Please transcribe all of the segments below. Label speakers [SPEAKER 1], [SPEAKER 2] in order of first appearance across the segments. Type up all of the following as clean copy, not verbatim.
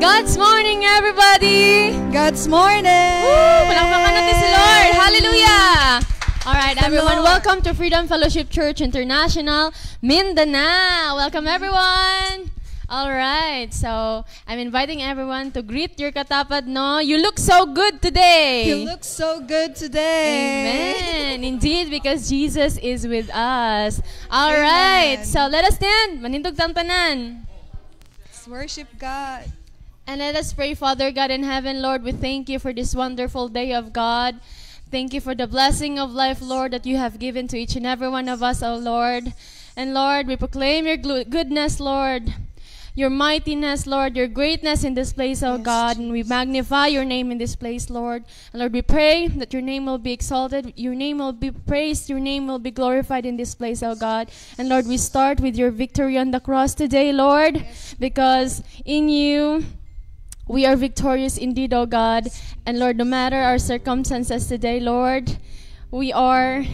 [SPEAKER 1] God's morning, everybody!
[SPEAKER 2] God's morning!
[SPEAKER 1] Woo! Palakpakan natin si Lord! Hallelujah! Alright, everyone, welcome to Freedom Fellowship Church International, Mindanao! Welcome, everyone! Alright, so I'm inviting everyone to greet your katapad, no? You look so good today!
[SPEAKER 2] You look so good today!
[SPEAKER 1] Amen! Indeed, because Jesus is with us. Alright, so let us stand. Manindog tang tanan.
[SPEAKER 2] Let's worship God.
[SPEAKER 1] And let us pray. Father God in heaven, Lord, we thank you for this wonderful day of God. Thank you for the blessing of life, Lord, that you have given to each and every one of us, O Lord. And Lord, we proclaim your goodness, Lord, your mightiness, Lord, your greatness in this place, O God. And we magnify your name in this place, Lord. And Lord, we pray that your name will be exalted, your name will be praised, your name will be glorified in this place, O God. And Lord, we start with your victory on the cross today, Lord, because in you, we are victorious indeed, O God. And Lord, no matter our circumstances today, Lord, we are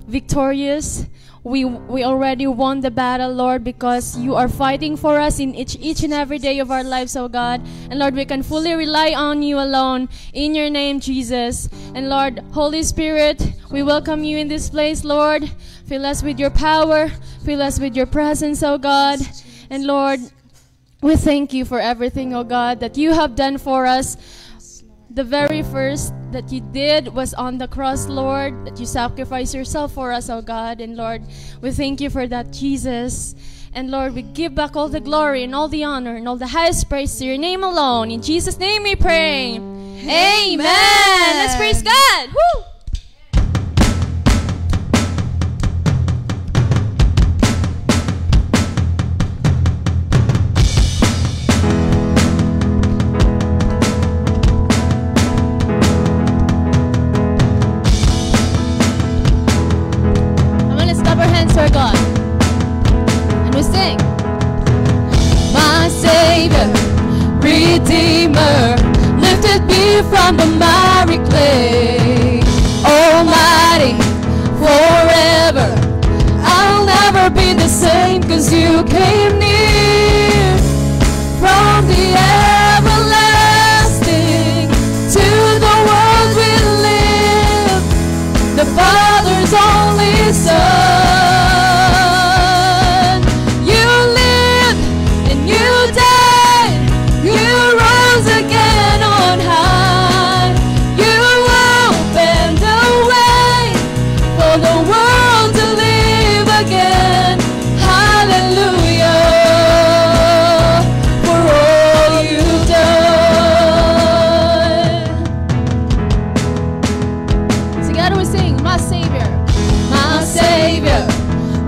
[SPEAKER 1] victorious. We already won the battle, Lord, because you are fighting for us in each and every day of our lives, O God. And Lord, we can fully rely on you alone. In your name, Jesus. And Lord, Holy Spirit, we welcome you in this place, Lord. Fill us with your power. Fill us with your presence, O God. And Lord, we thank you for everything, O God, that you have done for us. The very first that you did was on the cross, Lord, that you sacrificed yourself for us, O God. And Lord, we thank you for that, Jesus. And Lord, we give back all the glory and all the honor and all the highest praise to your name alone. In Jesus' name we pray. Amen. Let's praise God. Woo! God, and we sing. My Savior, Redeemer, lifted me from the miry clay. Almighty, forever, I'll never be the same, 'cause you came near. From the everlasting to the world we live, the Father's only Son.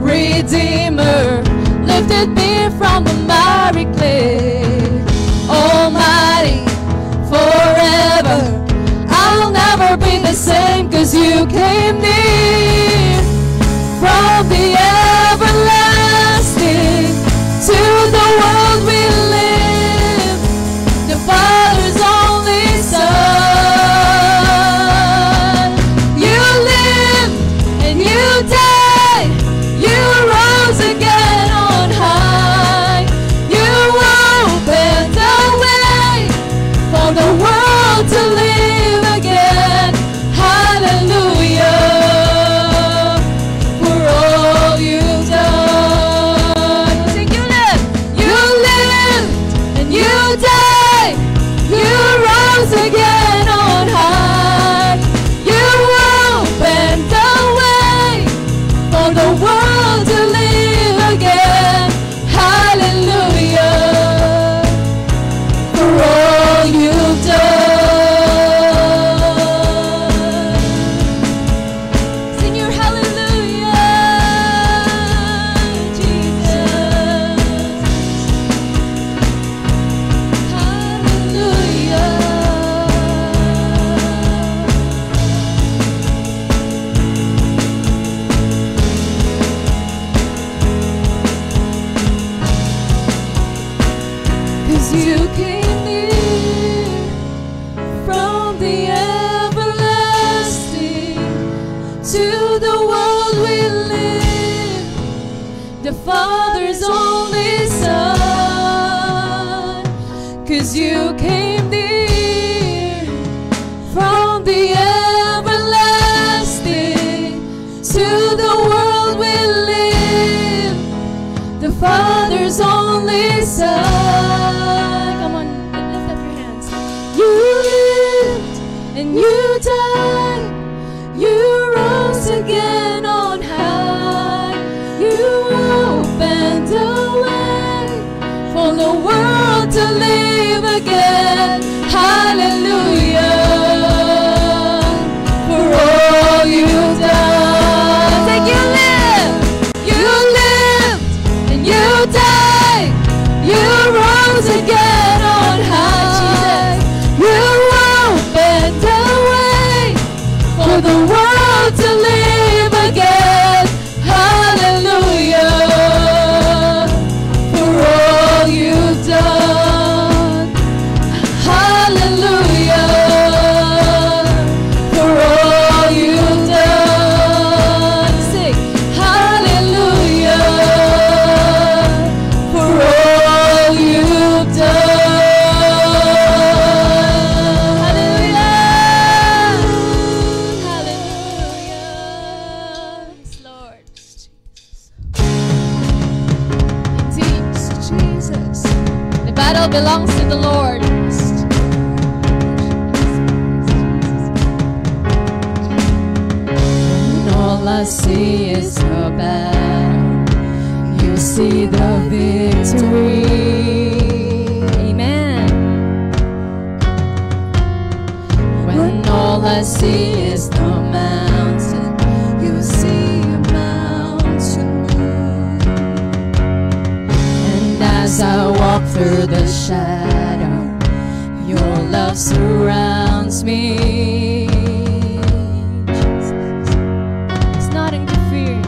[SPEAKER 1] Redeemer, lifted me from the miry clay. Almighty, forever, I'll never be the same, 'cause you came near. From the everlasting to the world we live, the Father's only Son. You lived and you died, you rose again on high. You opened the way for the world to live again. Hallelujah, for all you've done. Sing, you lived and you died. You rose again on high. You opened the way for the world to live again. Hallelujah, for all you've done. Sing your hallelujah, Jesus. Hallelujah. 'Cause you came near. From the everlasting to the world we live, the Father's only Son. 'cause you came near from the everlasting to the world we live, the Father's only Son. Come on, lift up your hands. You lived and you died, you rose again on high, you opened the way for the world to live again. Hallelujah, for all you've done. Take you lived and you died, you rose again on high, you opened the way for the world to live again. Hallelujah, for all you've done. Hallelujah, for all you've done. Sing hallelujah, for all you've done. Hallelujah, hallelujah. Yes, Lord. Indeed, Jesus. The battle belongs to the Lord. When all I see is the battle, you see the victory. Amen. When all I see is the mountain, you see a mountain move. And as I walk through the shadow, your love surrounds me. There's nothing to fear.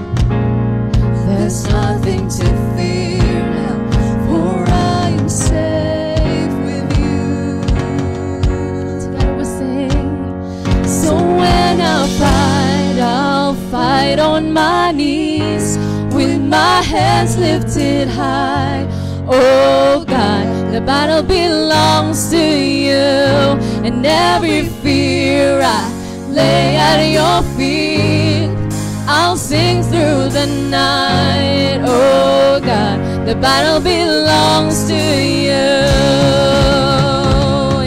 [SPEAKER 1] There's nothing to fear now, for I am safe with you. Together we sing. So when I'll fight on my knees with my hands lifted high. Oh God, the battle belongs to you, and every fear I lay at your feet. I'll sing through the night. Oh God, the battle belongs to you.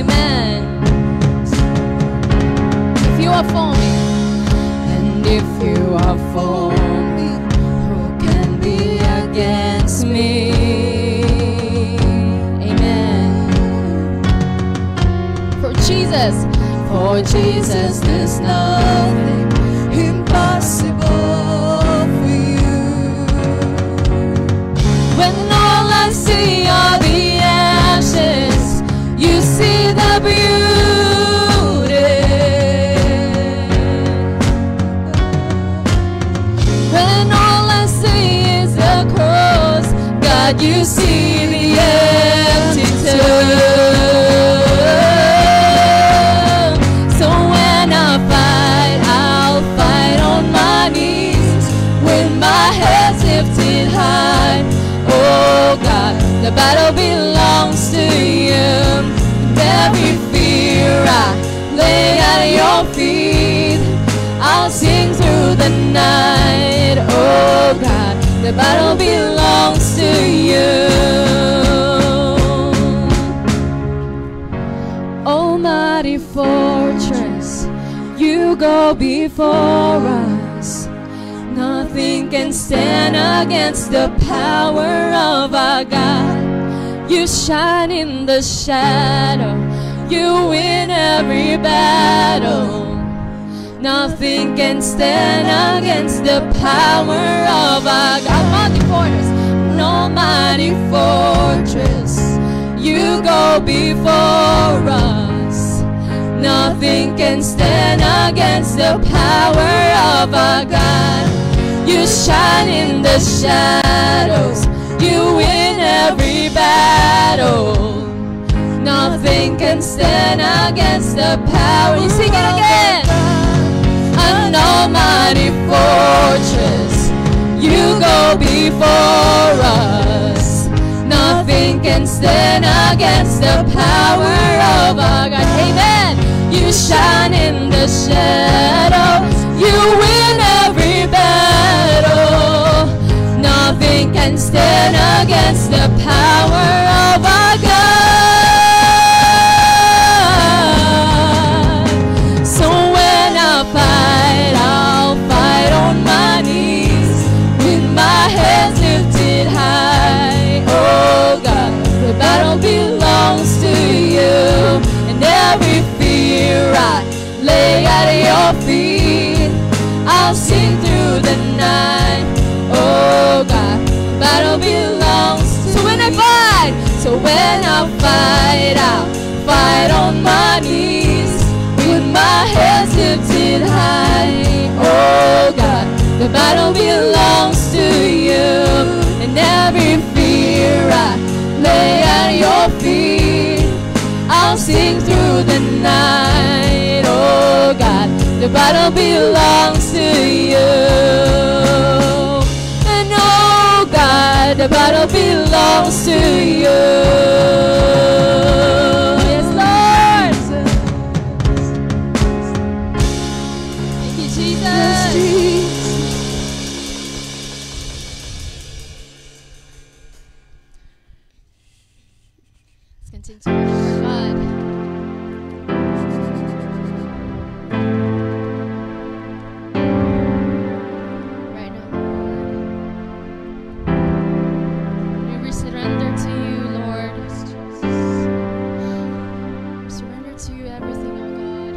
[SPEAKER 1] Amen. If you are for me, and if you are for me, who can be against me? For Jesus, there's nothing impossible for you. When all I see are the ashes, you see the beauty. When all I see is the cross, God, you see the empty tomb. The battle belongs to you, and every fear I lay at your feet. I'll sing through the night. Oh God, the battle belongs to you. Almighty fortress, you go before us. Nothing can stand against the power of our God. You shine in the shadow, you win every battle. Nothing can stand against the power of our God. Almighty fortress, almighty fortress, you go before us. Nothing can stand against the power of our God. You shine in the shadows, you win every battle. Nothing can stand against the power. You sing it again. An almighty fortress, you go before us. Nothing can can stand against the power of our God. Amen. You shine in the shadows. You win every battle. Nothing can stand against the power of our God. So when I fight, I'll fight on my knees with my head lifted high. Oh God, the battle belongs to you, and every fear I lay at your feet. I'll sing through the night. Oh God, the battle belongs. So when I fight, I'll fight on my knees with my head lifted high. Oh God, the battle belongs to you, and every fear I lay at your feet. I'll sing through the night. Oh God, the battle belongs to you. And oh God, the battle belongs to you. Yes, Lord. Thank you, Jesus.
[SPEAKER 2] Yes, Jesus.
[SPEAKER 1] Let's continue to worship our God. Right now, Lord, we surrender to you, Lord. We surrender to you everything, oh God.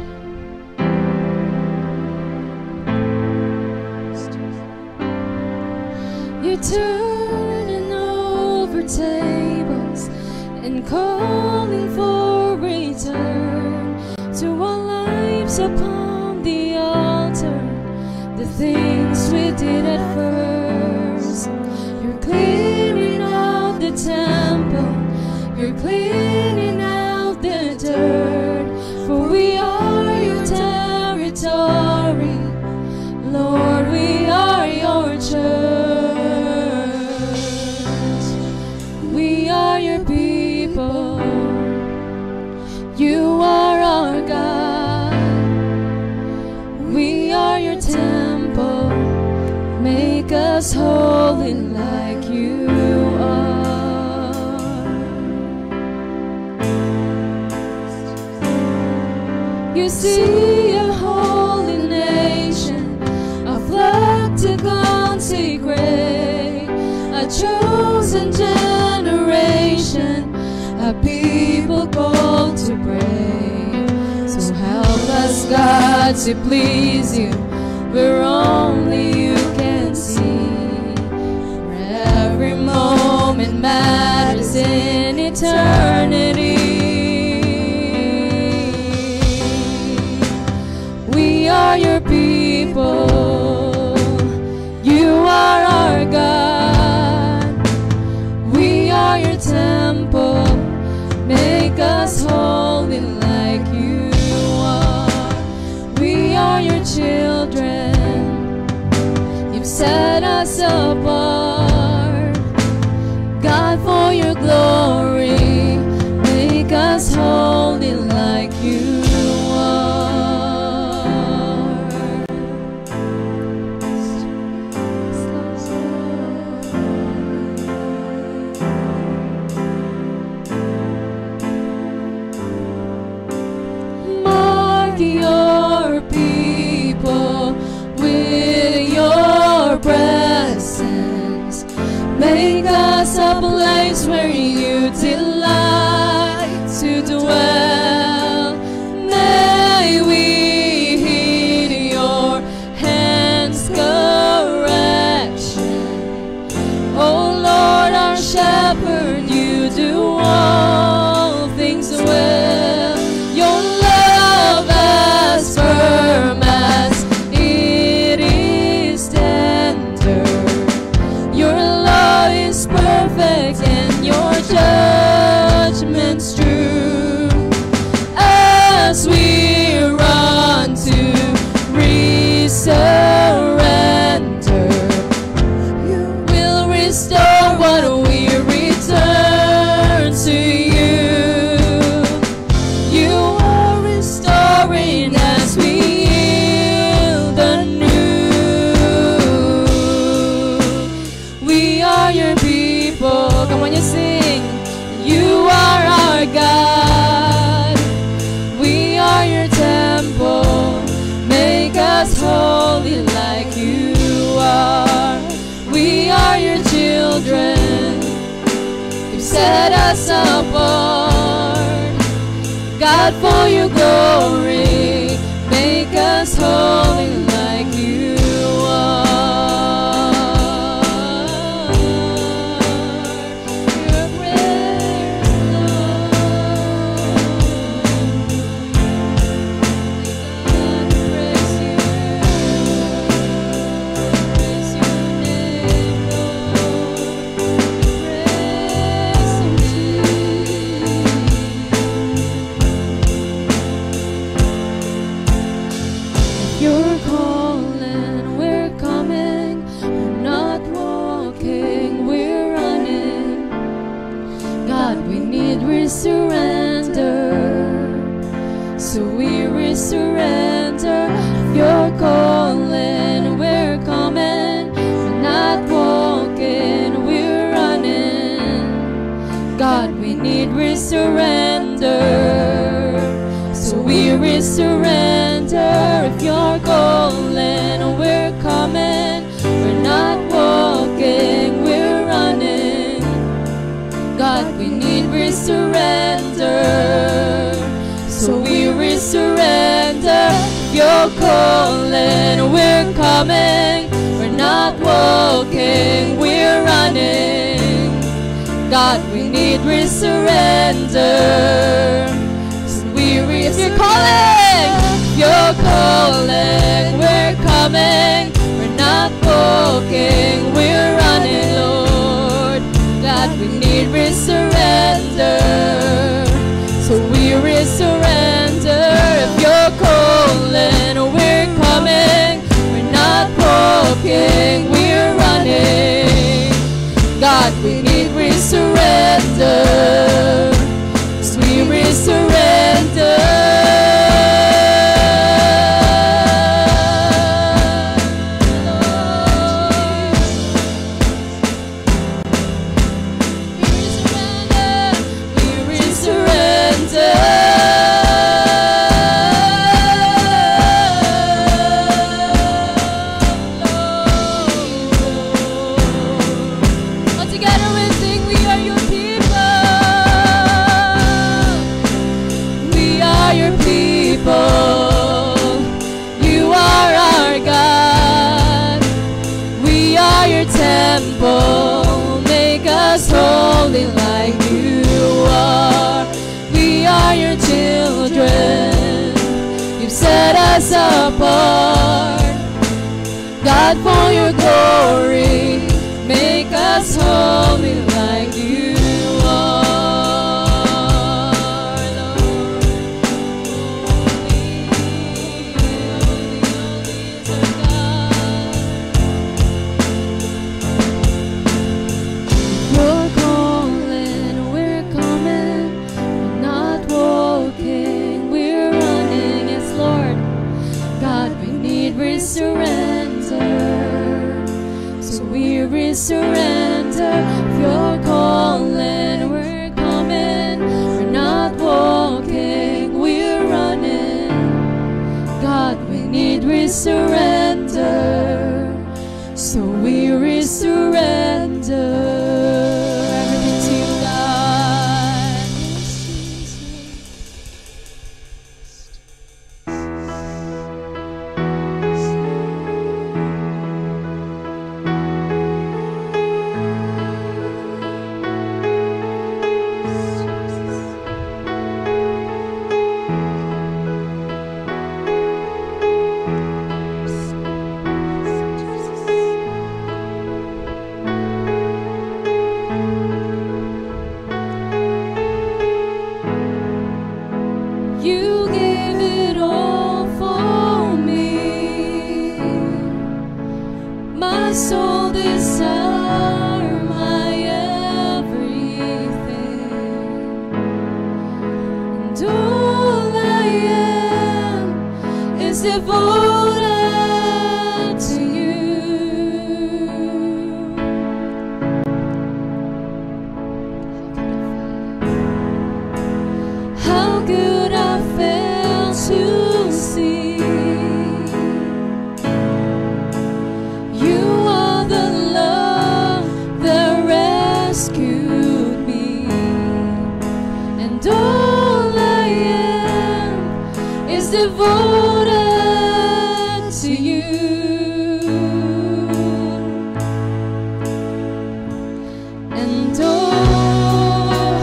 [SPEAKER 1] You turning over tables and calling for return to our lives upon the altar, the things we did at first. You're clearing out the temple, you're cleaning out the dirt, for we are your territory, Lord, we are your church. We are your people. You are our God. We are your temple. Make us holy like you are. You see a holy nation, a flock to consecrate, a chosen generation, a people called to pray. So help us, God, to please you where only you can see. For every moment matters in eternity. We are your people. You are our God. We are your temple. Make us holy like you are. We are your children. You've set us apart, God, for your glory. Make us holy like you are. Mark your people with your presence. Make us a place where you delight to dwell. May we heed your hands' correction. Oh Lord, our shepherd, you do all things well. Your love as firm as it is tender. Your law is perfect and your judgment's true. As we run to resurrender, you will restore what we return set us apart. God, for your glory, make us holy like you are. Your prayer, Lord. God, praise you. Praise your name, Lord. Praise you, Jesus. You're calling, we're coming. We're not walking, we're running. God, we need surrender. So we surrender. You're calling, we're coming. We're not walking, we're running. God, we need surrender. So we surrender. If you're calling, we're coming. We're not walking, we're running. God, we need surrender. So we surrender. If you're calling, we're coming. We're not walking, we're running. God, we need surrender. If you're calling, we're coming. We're not walking, we're running, Lord. God, we need surrender. So we surrender. If you're calling, we're coming. We're not walking, we're running. God, we need surrender. So we surrender. Make us holy like you are. We are your children. You've set us apart. God, for your glory, make us holy like you are, Lord. Holy, holy, holy is our God. You're calling, we're coming. We're not walking, we're running. Yes, Lord. God, we need surrender. So we surrender. devoted to you. And oh,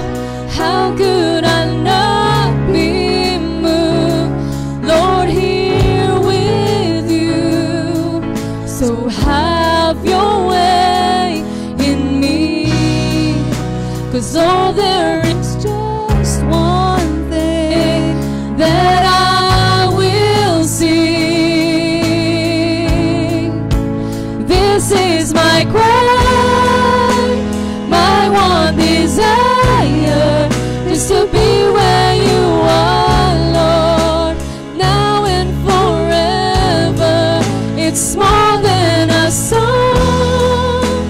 [SPEAKER 1] how could I not be moved, Lord, here with you? So have your way in me, 'cause all there is just one thing that I will sing. This is my cry, my one desire is to be where you are, Lord, now and forever. It's more than a song.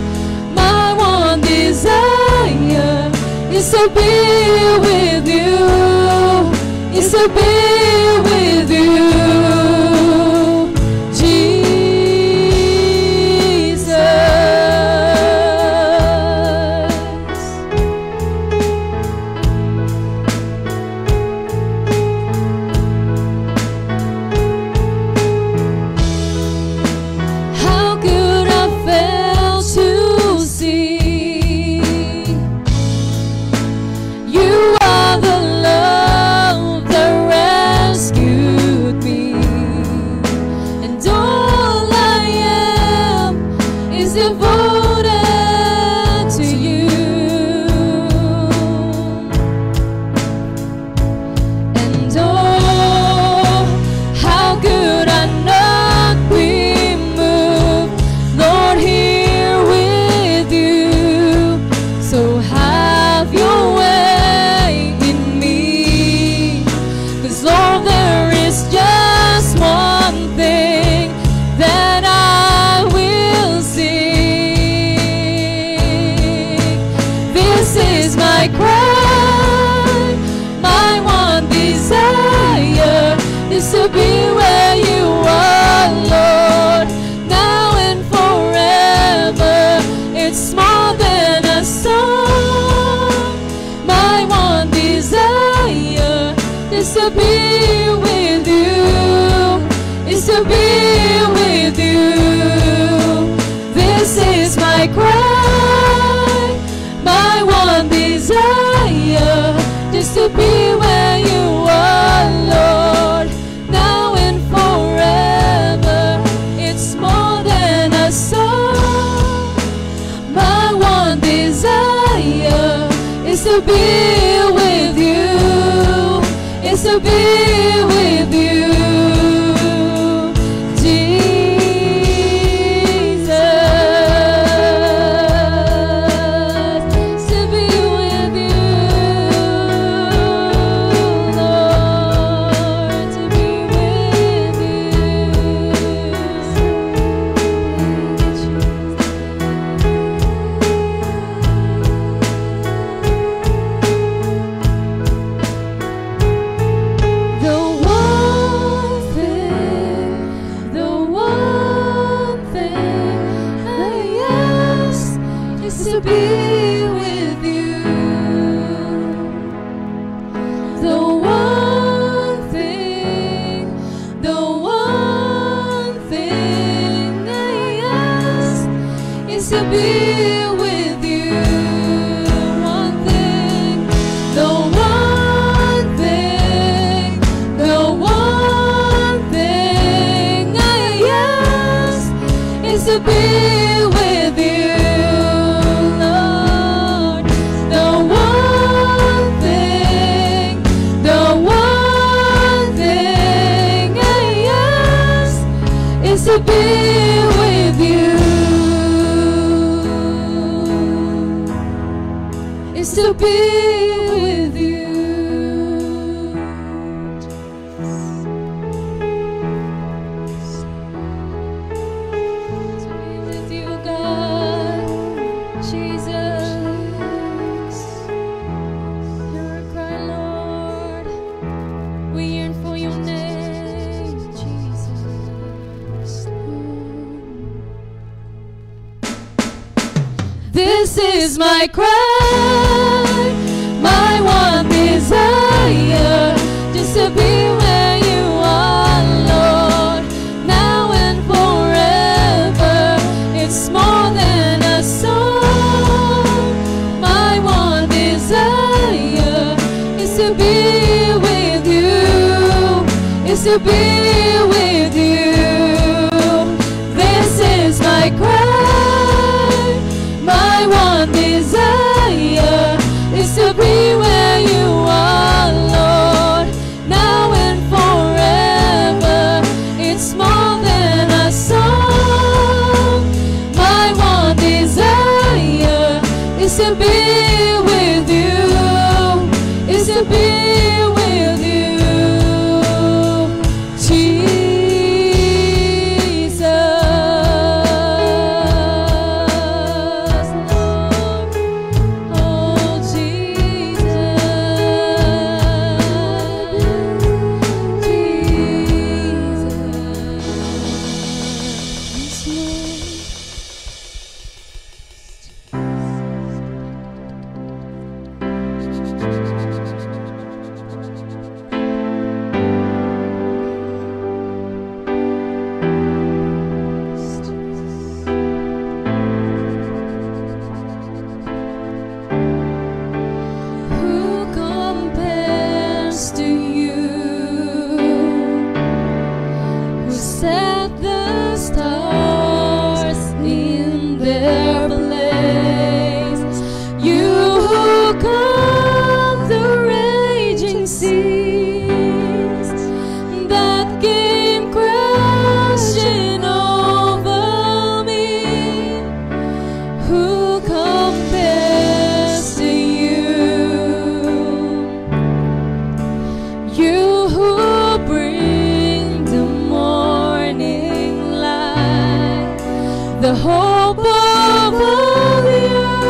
[SPEAKER 1] My one desire is to be with you, is to be with you, Jesus. How could I fail to see you are the love that rescued me, and all I am is devoted to you. And oh, how could I not be moved, Lord, here with you? So have your way in me, 'cause all there is just one thing that I will sing. This is my cry, my one desire is to be where you are, Lord, now and forever. It's more than a song. My one desire is to be with you, is to be with you. This is my cry, my one desire is to be where you are, Lord, now and forever. It's more than a song. My one desire is to be with you, is to be with you, Jesus. To be with you, Lord, to be with the one thing I ask is to be with you. The one thing I ask is to be with you. One thing, the one thing I ask is to be with you, Lord. The one thing I ask is to be with you, is to be with you. To be with you, God, Jesus. Hear our cry, Lord. We yearn for your name, Jesus. This is my cry, my one desire, just to be where you are. be with you, is to be with you. This is my cry, my one desire is to be where you are, Lord, now and forever. It's more than a song. My one desire is to be with you, is to be with you, Jesus, Lord, oh Jesus, who compares to you, who set the stars in their place, you who calm the raging seas that came crashing over me, who compares to you who bring the morning light, the hope of all the earth.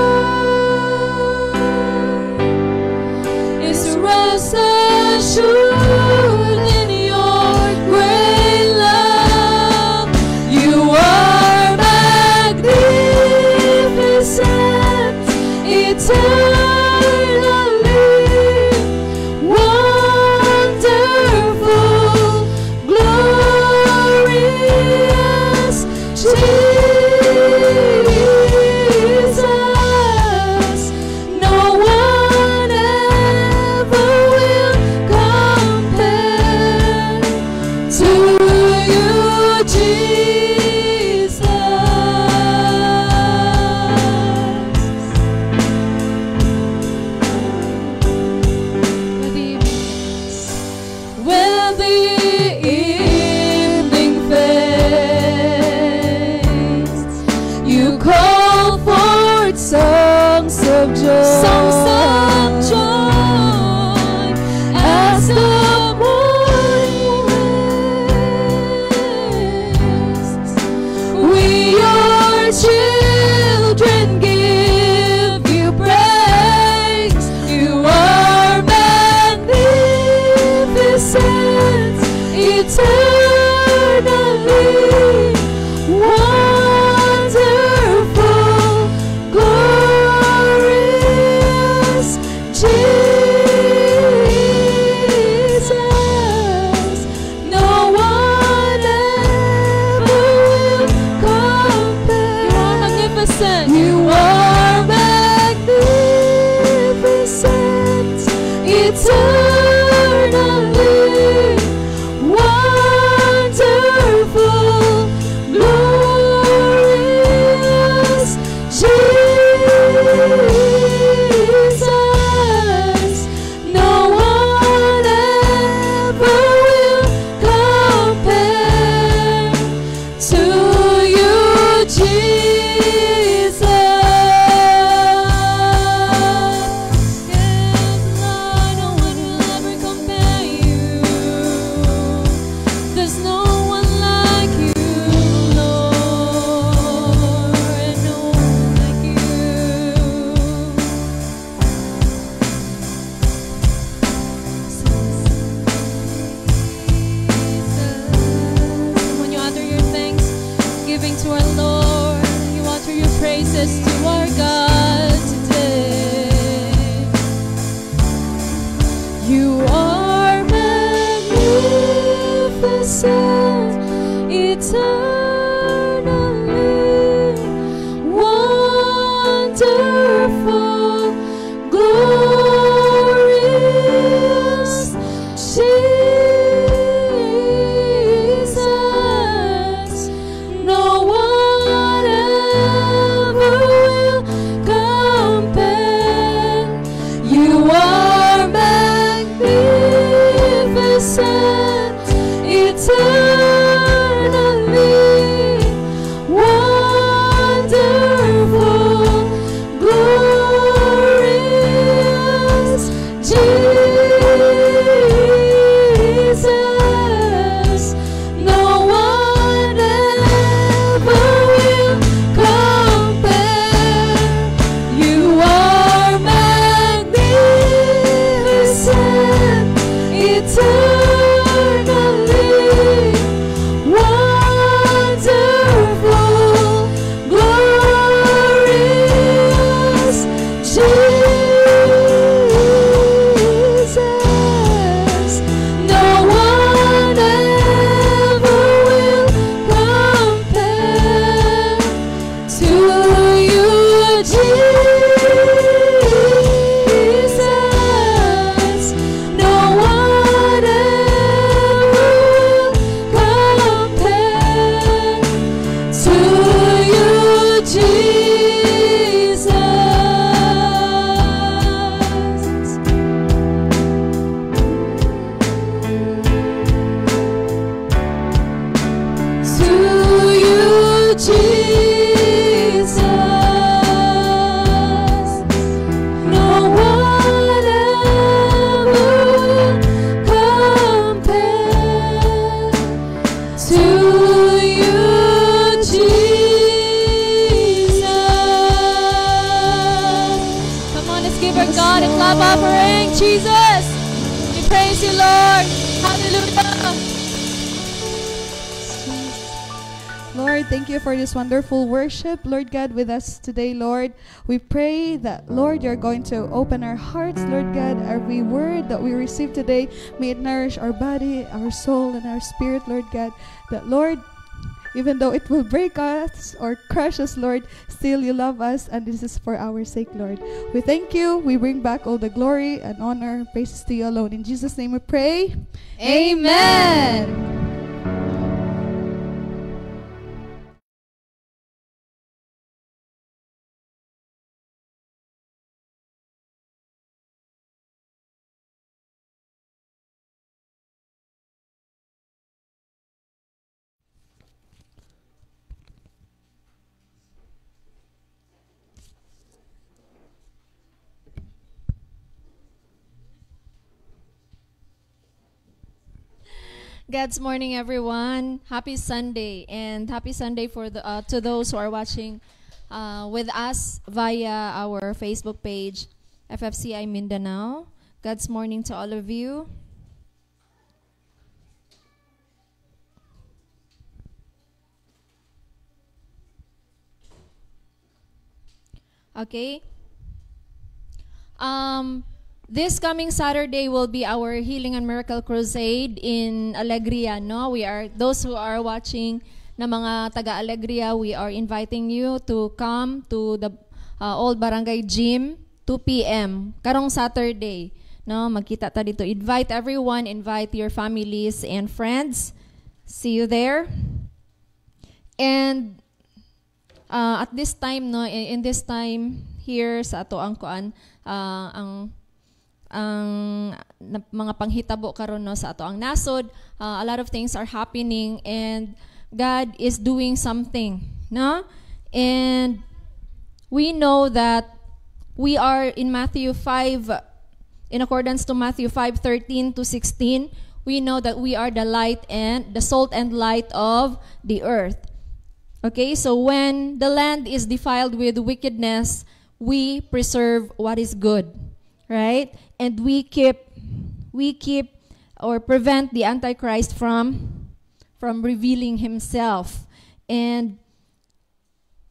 [SPEAKER 1] Let's give our God a clap offering. Jesus, we praise you, Lord. Hallelujah.
[SPEAKER 2] Lord, thank you for this wonderful worship, Lord God, with us today, Lord. We pray that, Lord, you're going to open our hearts, Lord God. Every word that we receive today, may it nourish our body, our soul, and our spirit, Lord God. That, Lord, even though it will break us or crush us, Lord, still you love us, and this is for our sake, Lord. We thank you. We bring back all the glory and honor, praises to you alone. In Jesus' name we pray.
[SPEAKER 1] Amen. God's morning, everyone. Happy Sunday, and happy Sunday for the to those who are watching with us via our Facebook page, FFCI Mindanao. God's morning to all of you. Okay. This coming Saturday will be our Healing and Miracle Crusade in Alegria, no? We are, those who are watching na mga taga Alegria, we are inviting you to come to the Old Barangay Gym, 2 p.m. Karong Saturday, no? Magkita ta dito. Invite everyone, invite your families and friends. See you there. And at this time, no, in this time here sa ato ang kuan, ang mga panghitabo karon no sa ato ang nasod, a lot of things are happening and God is doing something, no? And we know that we are in Matthew 5, in accordance to Matthew 5:13 to 16, we know that we are the light and the salt and light of the earth. Okay, so when the land is defiled with wickedness, we preserve what is good, right? And we keep or prevent the Antichrist from revealing himself. And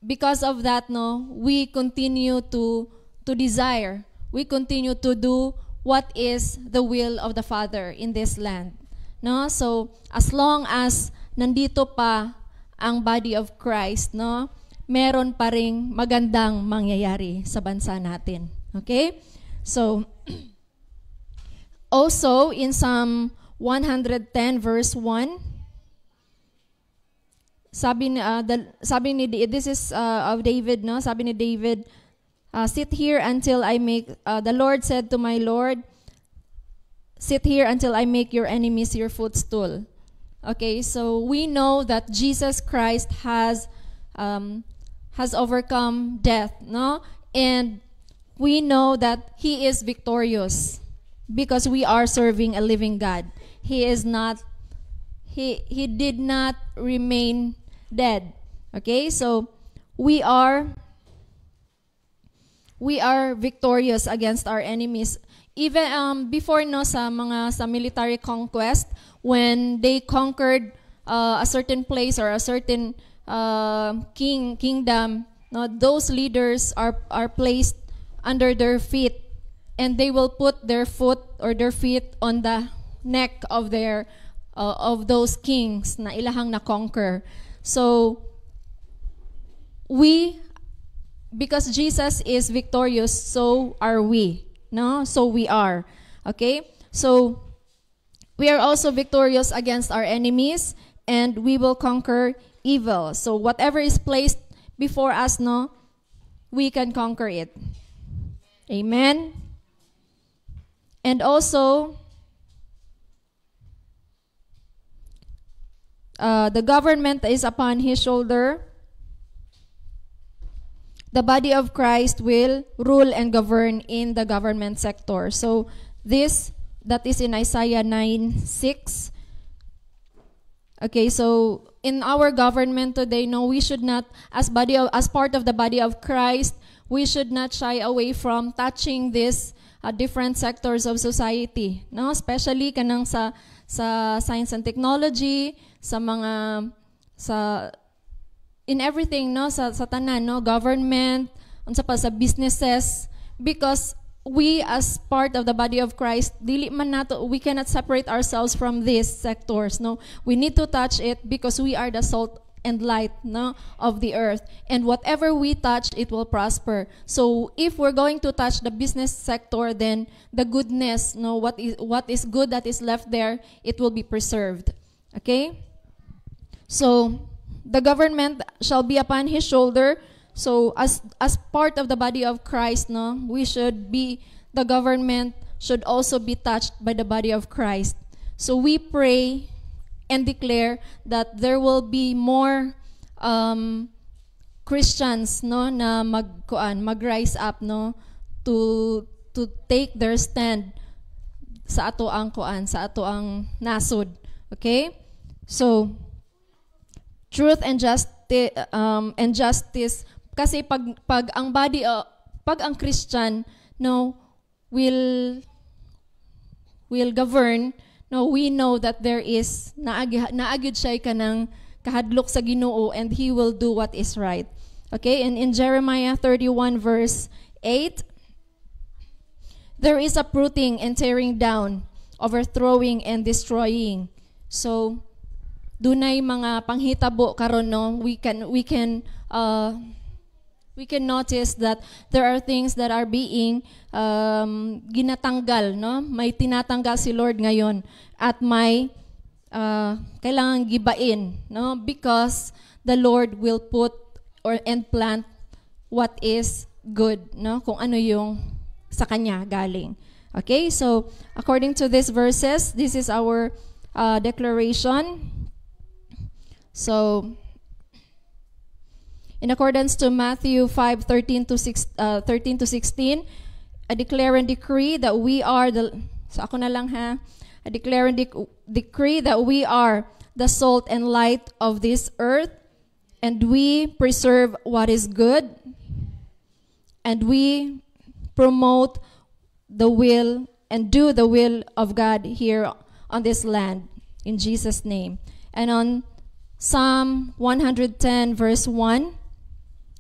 [SPEAKER 1] because of that, no, we continue to desire, we continue to do what is the will of the Father in this land, no? So as long as nandito pa ang body of Christ, no, meron pa ring magandang mangyayari sa bansa natin. Okay? So also in Psalm 110 verse 1, sabi ni this is of David, no? Sabi ni David, sit here until I make the Lord said to my Lord, sit here until I make your enemies your footstool. Okay, so we know that Jesus Christ has overcome death, no? And we know that he is victorious because we are serving a living God. He did not remain dead. Okay, so we are victorious against our enemies. Even before, no, sa military conquest, when they conquered a certain place or a certain kingdom, no, those leaders are placed under their feet, and they will put their foot or their feet on the neck of their of those kings na ilahang na conquer. So because Jesus is victorious, so are we, no? So we are. Okay, so we are also victorious against our enemies, and we will conquer evil. So whatever is placed before us, no, we can conquer it. Amen. And also, the government is upon his shoulder. The body of Christ will rule and govern in the government sector. So that is in Isaiah 9:6. Okay, so in our government today, no, we should not, as part of the body of Christ,
[SPEAKER 3] we should not shy away from touching these different sectors of society, no? Especially kanang sa science and technology, sa mga in everything, no, sa tanan, no, government, unsa pa sa businesses, because we as part of the body of Christ, dili man nato, we cannot separate ourselves from these sectors, no. We need to touch it because we are the salt and light, no, of the earth, and whatever we touch, it will prosper. So if we're going to touch the business sector, then the goodness, no, what is good that is left there, it will be preserved. Okay? So the government shall be upon his shoulder. So as part of the body of Christ, no, the government should also be touched by the body of Christ. So we pray and declare that there will be more Christians, no, na mag-rise up, no, to take their stand sa ato ang nasod. Okay? So truth and justice, kasi pag ang body, pag ang Christian, no, will govern, no, we know that there is naagid siya kanang kahadlok sa Ginoo, and He will do what is right. Okay, and in Jeremiah 31 verse 8, there is uprooting and tearing down, overthrowing and destroying. So dunay mga panghitabo karon, no, we can notice that there are things that are being ginatanggal, no? May tinatanggal si Lord ngayon, at may kailangan gibain, no? Because the Lord will put and plant what is good, no? Kung ano yung sa Kanya galing. Okay, so according to these verses, this is our declaration. So in accordance to Matthew 5:13 to 16, I declare and decree that we are I declare and decree that we are the salt and light of this earth, and we preserve what is good, and we promote the will and do the will of God here on this land, in Jesus' name. And on Psalm 110 verse 1,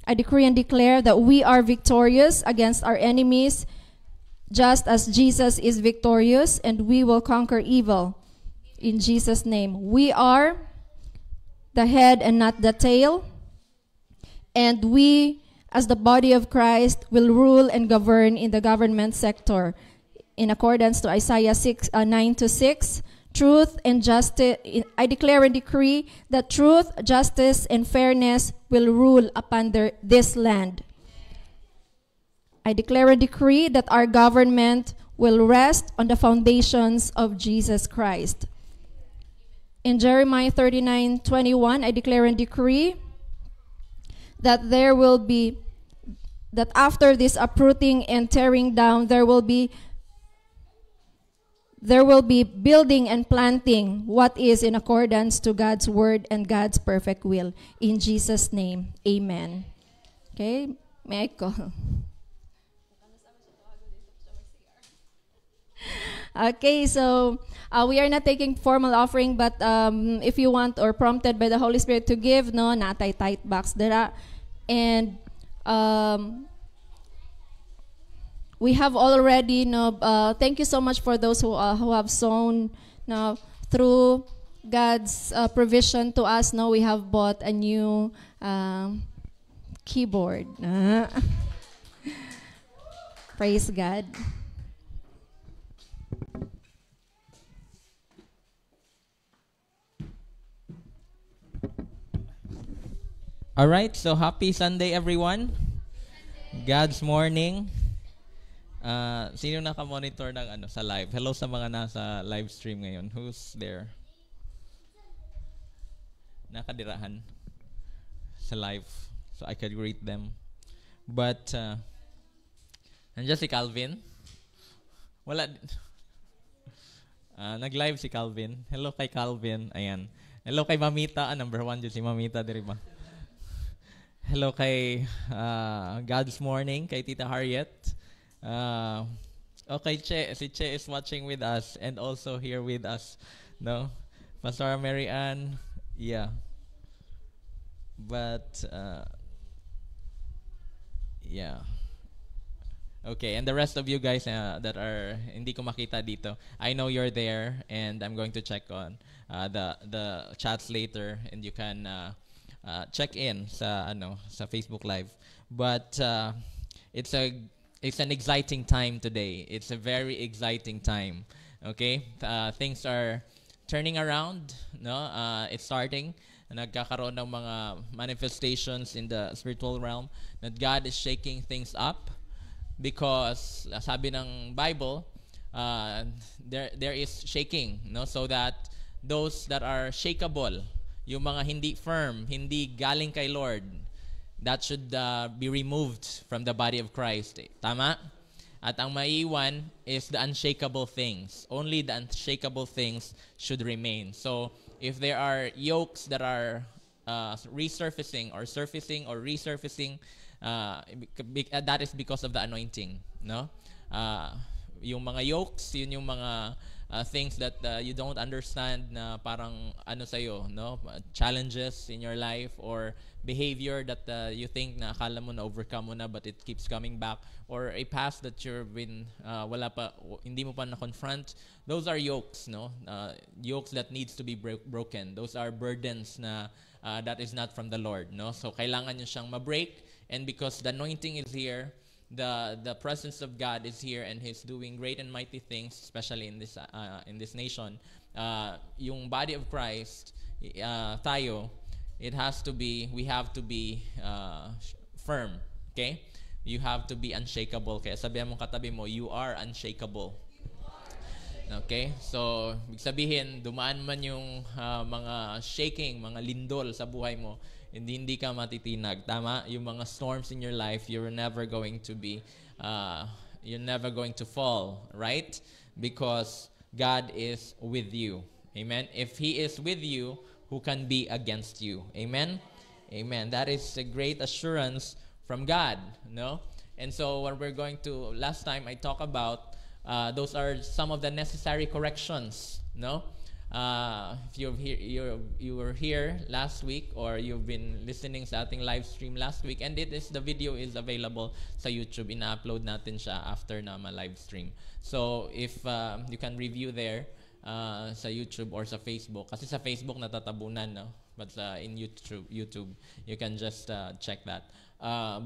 [SPEAKER 3] I decree and declare that we are victorious against our enemies, just as Jesus is victorious, and we will conquer evil in Jesus' name. We are the head and not the tail, and we, as the body of Christ, will rule and govern in the government sector in accordance to Isaiah 9-6. Truth and justice, I declare and decree that truth, justice, and fairness will rule upon this land. I declare and decree that our government will rest on the foundations of Jesus Christ. In Jeremiah 39:21, I declare and decree that that after this uprooting and tearing down, there will be building and planting what is in accordance to God's word and God's perfect will. In Jesus' name, amen. Okay, may I call? Okay, so we are not taking formal offering, but if you want or prompted by the Holy Spirit to give, no, natay tight box dira. And we have already, thank you so much for those who have sown, through God's provision to us. Now we have bought a new keyboard. Praise God.
[SPEAKER 4] All right, so happy Sunday everyone. God's morning. Sino naka-monitor ng sa live? Hello sa mga nasa live stream ngayon. Who's there? Nakadirahan sa live, so I could greet them. But nandiyan si Calvin. Wala. Nag-live si Calvin. Hello kay Calvin. Ayan. Hello kay Mamita. Number 1 dyan si Mamita, diri ba? Hello kay God's Morning, kay Tita Harriet. Okay, Che. Si Che is watching with us and also here with us. No? Pastor Mary Ann. Yeah. But, yeah. Okay, and the rest of you guys that are hindi ko makita dito, I know you're there, and I'm going to check on the chats later, and you can check in sa Facebook Live. But it's an exciting time today. It's a very exciting time. Okay, things are turning around. No, it's starting. Nagkakaroon ng mga manifestations in the spiritual realm that God is shaking things up. Because sabi ng Bible, there is shaking, no, so that those that are shakeable, yung mga hindi firm, hindi galing kay Lord, that should be removed from the body of Christ. Tama? At ang maiiwan is the unshakable things. Only the unshakable things should remain. So if there are yokes that are resurfacing or surfacing or resurfacing, that is because of the anointing, no? Yung mga yokes, yun yung mga things that you don't understand na parang ano sa'yo, no? Challenges in your life or behavior that you think na akala mo na overcome mo na but it keeps coming back, or a past that you've been hindi mo pa na-confront. Those are yokes, no? Yokes that needs to be broken. Those are burdens na that is not from the Lord, no? So kailangan nyo siyang ma-break. And because the anointing is here, the presence of God is here, and He's doing great and mighty things, especially in this nation. Yung body of Christ, tayo, we have to be firm. Okay? You have to be unshakable. Kaya sabihan mo katabi mo, you are unshakable. Okay? So, ibig sabihin, dumaan man yung mga shaking, mga lindol sa buhay mo, hindi ka matitinag. Tama? Yung mga storms in your life, you're never going to fall, right? Because God is with you. Amen? If He is with you, who can be against you? Amen? Amen. That is a great assurance from God, no? And so what we're going to, last time I talked about, those are some of the necessary corrections, no? If you were here last week, or you've been listening sa ating live stream last week, and the video is available sa YouTube. Ina-upload natin siya after na ma-live stream. So if you can review there sa YouTube or sa Facebook, kasi sa Facebook natatabunan, no? But in YouTube you can just check that.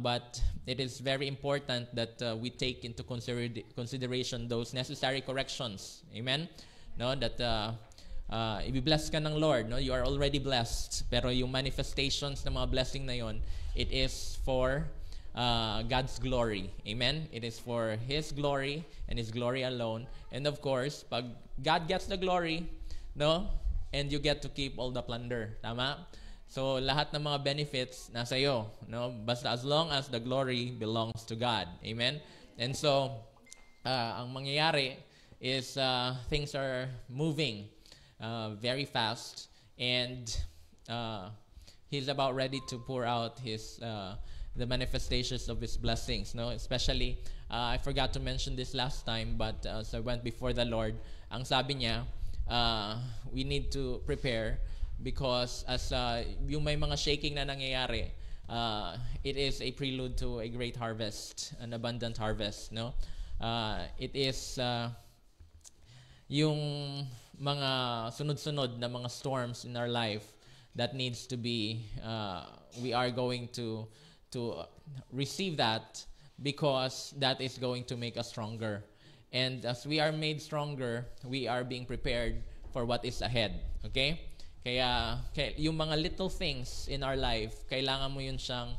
[SPEAKER 4] But it is very important that we take into consideration those necessary corrections. Amen? No, that i-bless ka ng Lord, no? You are already blessed. Pero yung manifestations ng mga blessing na yon, it is for God's glory. Amen? It is for His glory and His glory alone. And of course, pag God gets the glory, no? And you get to keep all the plunder. Tama? So, lahat ng mga benefits nasa iyo, no? Basta as long as the glory belongs to God. Amen? And so, ang mangyayari is things are moving very fast, and He's about ready to pour out the manifestations of His blessings, no? Especially, I forgot to mention this last time, but so I went before the Lord. Ang sabi niya, we need to prepare, because as yung may mga shaking na nangyayari, it is a prelude to a great harvest, an abundant harvest, no? It is yung mga sunod-sunod na mga storms in our life that needs to be, we are going to receive that, because that is going to make us stronger. And as we are made stronger, we are being prepared for what is ahead. Okay? Kaya yung mga little things in our life, kailangan mo yun siyang,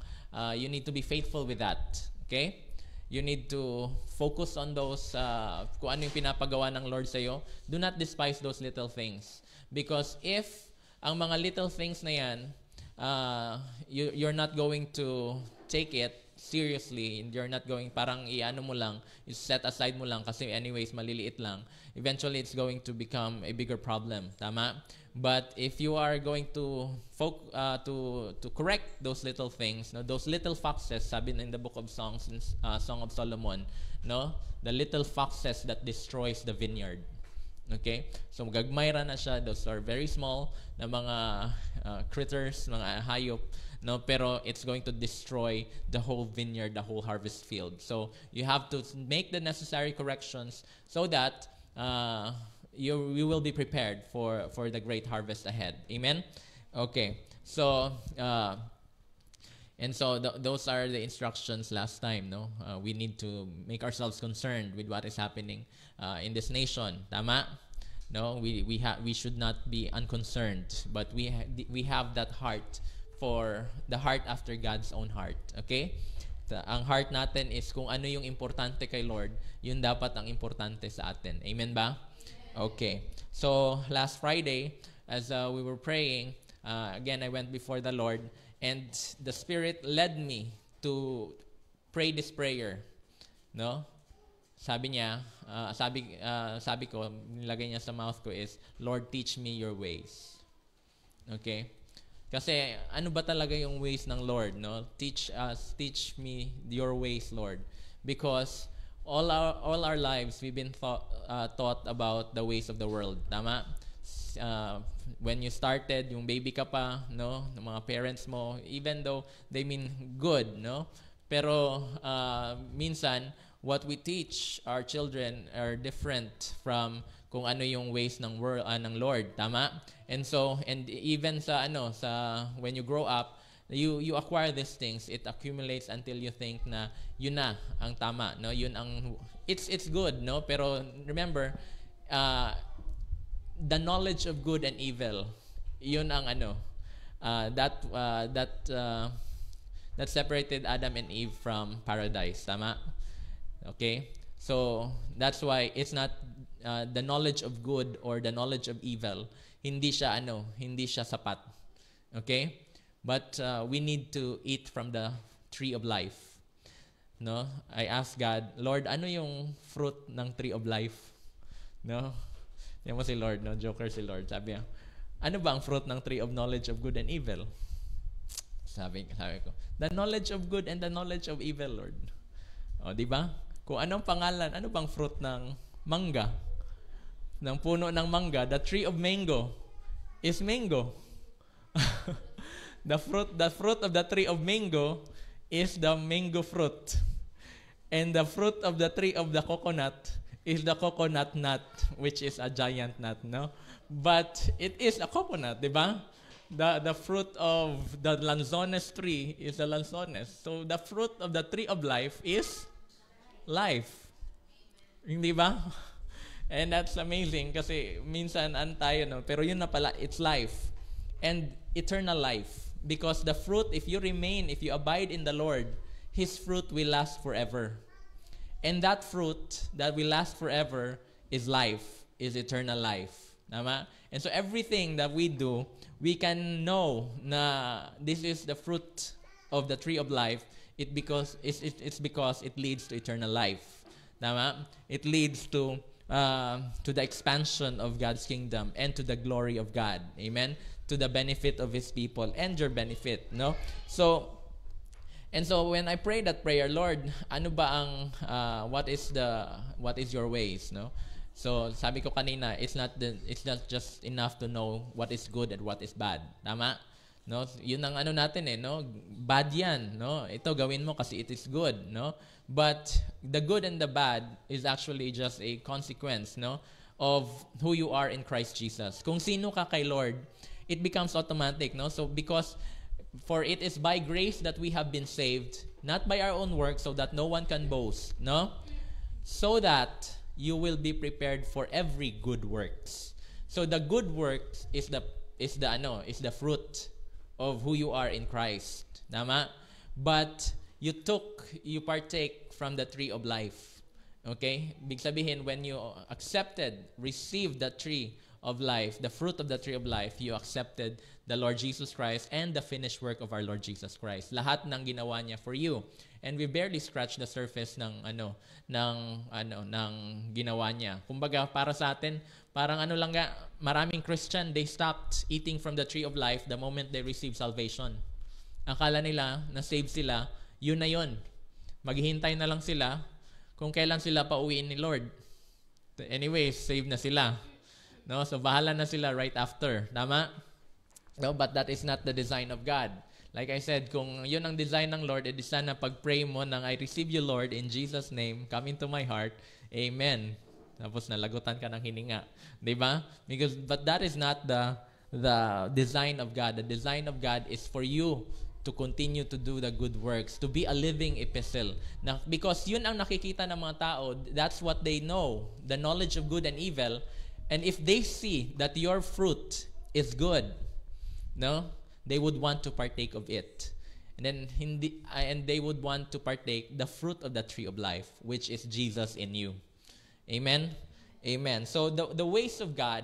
[SPEAKER 4] you need to be faithful with that. Okay? You need to focus on those, kung ano yung pinapagawa ng Lord sa'yo. Do not despise those little things. Because if ang mga little things na yan, you're not going to take it seriously, and you're not going, parang i-ano mo lang, set aside mo lang kasi anyways, maliliit lang, eventually it's going to become a bigger problem. Tama? But if you are going to to correct those little things, no, those little foxes, sabi in the book of Songs, Song of Solomon, no, the little foxes that destroys the vineyard. Okay? So gagmay ra na siya. Those are very small na mga critters, mga hayop, no, pero it's going to destroy the whole vineyard, the whole harvest field. So you have to make the necessary corrections so that you will be prepared for the great harvest ahead. Amen? Okay. So, and so those are the instructions last time, no? We need to make ourselves concerned with what is happening in this nation. Tama? No, we should not be unconcerned, but we have that heart for the heart after God's own heart. Okay? Ang heart natin is kung ano yung importante kay Lord, yun dapat ang importante sa atin. Amen ba? Okay. So, last Friday, as we were praying, again, I went before the Lord, and the Spirit led me to pray this prayer. No? Sabi niya, sabi ko, nilagay niya sa mouth ko is, Lord, teach me your ways. Okay? Kasi ano ba talaga yung ways ng Lord, no? Teach me your ways, Lord. Because all our lives we've been taught about the ways of the world. Tama? When you started, yung baby ka pa, no, ng mga parents mo, even though they mean good, no? Pero minsan what we teach our children are different from kung ano yung ways ng world ng Lord. Tama? And so, and even sa when you grow up, you acquire these things, it accumulates until you think na yun na ang tama, no? Yun ang it's good, no? Pero remember, the knowledge of good and evil, yun ang that separated Adam and Eve from paradise. Tama? Okay? So that's why it's not the knowledge of good or the knowledge of evil, hindi siya sapat. Okay? But we need to eat from the tree of life. No? I asked God, Lord, ano yung fruit ng tree of life? No? Yan mo si Lord, no? Joker si Lord. Sabi niya, ano ba ang fruit ng tree of knowledge of good and evil? Sabi ko, the knowledge of good and the knowledge of evil, Lord. O, di ba? Kung anong pangalan, ano bang fruit ng mangga? Ng puno ng mangga, the tree of mango is mango. The fruit of the tree of mango is the mango fruit. And the fruit of the tree of the coconut is the coconut nut, which is a giant nut, no? But it is a coconut, di ba? The fruit of the lanzones tree is the lanzones. So the fruit of the tree of life is life. Hindi ba? And that's amazing kasi minsan tayo, no? Pero yun na pala, it's life. And eternal life. Because the fruit, if you abide in the Lord, His fruit will last forever. And that fruit that will last forever is life, is eternal life. Tama? And so everything that we do, we can know na this is the fruit of the tree of life. It's because it leads to eternal life. Tama? It leads to the expansion of God's kingdom and to the glory of God. Amen? To the benefit of His people and your benefit, no? So when I pray that prayer, Lord, ano ba ang what is your ways, no? So sabi ko kanina, it's not just enough to know what is good and what is bad. Tama? No? Yun ang natin no? Bad yan, no? Ito gawin mo kasi it is good, no? But the good and the bad is actually just a consequence, no? Of who you are in Christ Jesus. Kung sino ka kay Lord, it becomes automatic, no? So because for it is by grace that we have been saved, not by our own works, so that no one can boast, no? So that you will be prepared for every good works. So the good works is the fruit of who you are in Christ. Tama? But you partake from the tree of life. Okay? Big sabihin, when you received the tree of life, the fruit of the tree of life, you accepted the Lord Jesus Christ and the finished work of our Lord Jesus Christ. Lahat ng ginawa niya for you. And we barely scratch the surface ng ginawa niya. Kumbaga para sa atin, parang maraming Christian, they stopped eating from the tree of life the moment they received salvation. Akala nila na save sila, yun na yun. Maghihintay na lang sila kung kailan sila pauwiin ni Lord. Anyways, save na sila. No, so bahala na sila right after. Tama? No, but that is not the design of God. Like I said, kung yun ang design ng Lord, edi sana pag-pray mo nang I receive you, Lord, in Jesus' name, come into my heart. Amen. Tapos nalagutan ka ng hininga. Diba? But that is not the design of God. The design of God is for you to continue to do the good works, to be a living epistle. Because yun ang nakikita ng mga tao, that's what they know, the knowledge of good and evil. And if they see that your fruit is good, no, they would want to partake of it. And they would want to partake the fruit of the tree of life, which is Jesus in you. Amen? Amen. So the ways of God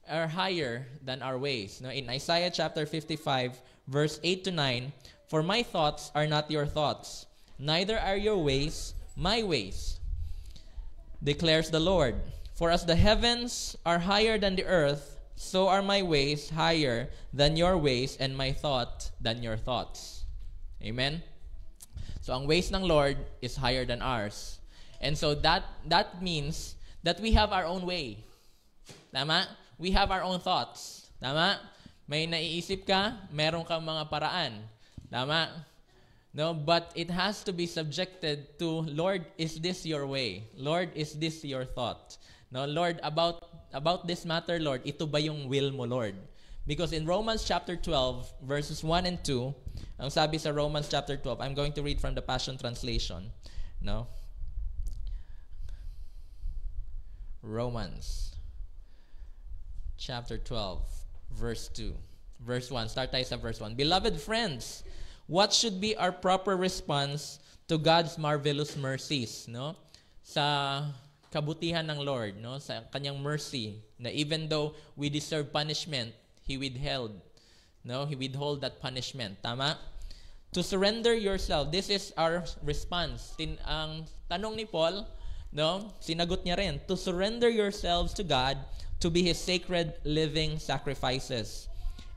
[SPEAKER 4] are higher than our ways. No, in Isaiah chapter 55, verse 8 to 9, for my thoughts are not your thoughts, neither are your ways my ways, declares the Lord. For as the heavens are higher than the earth, so are my ways higher than your ways, and my thought than your thoughts. Amen? So ang ways ng Lord is higher than ours. And so that means that we have our own way. Tama? We have our own thoughts. Tama? May naiisip ka, meron kang mga paraan. Tama? No, but it has to be subjected to, Lord, is this your way? Lord, is this your thought? No, Lord, about this matter, Lord, ito ba yung will mo, Lord? Because in Romans chapter 12, verses 1 and 2, ang sabi sa Romans chapter 12, I'm going to read from the Passion Translation. No? Romans chapter 12, verse 2. Verse 1, start tayo sa verse 1. Beloved friends, what should be our proper response to God's marvelous mercies? No? Sa kabutihan ng Lord, no, sa kanyang mercy, na even though we deserve punishment, He withheld that punishment. Tama? To surrender yourself. This is our response. Ang tanong ni Paul, no, sinagot niya rin, to surrender yourselves to God to be His sacred living sacrifices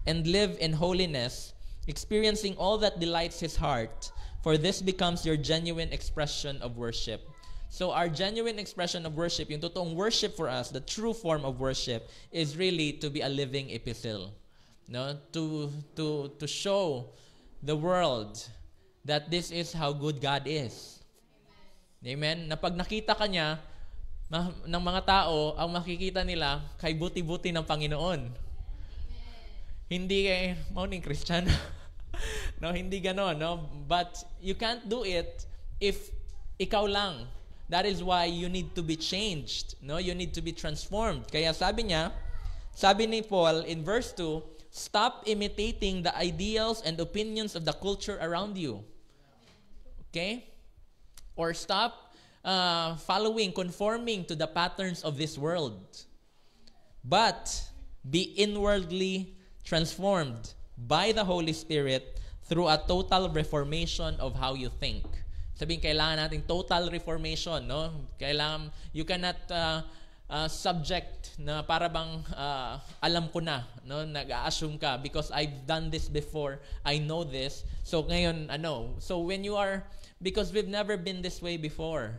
[SPEAKER 4] and live in holiness, experiencing all that delights His heart, for this becomes your genuine expression of worship. So our genuine expression of worship, yung totoong worship for us, the true form of worship, is really to be a living epistle. No? To show the world that this is how good God is. Amen? Na pag nakita ka niya, ng mga tao, ang makikita nila, kay buti-buti ng Panginoon. Hindi kay morning Christian. No, hindi ganon, no? But you can't do it if ikaw lang. That is why you need to be changed. No? You need to be transformed. Kaya sabi ni Paul in verse 2, stop imitating the ideals and opinions of the culture around you. Okay? Or stop conforming to the patterns of this world. But be inwardly transformed by the Holy Spirit through a total reformation of how you think. Sabihin, kailangan natin total reformation, no? Kailangan, you cannot subject na para bang alam ko na, no? Nag-a-assume ka because I've done this before, I know this. So ngayon, so when you are, because we've never been this way before.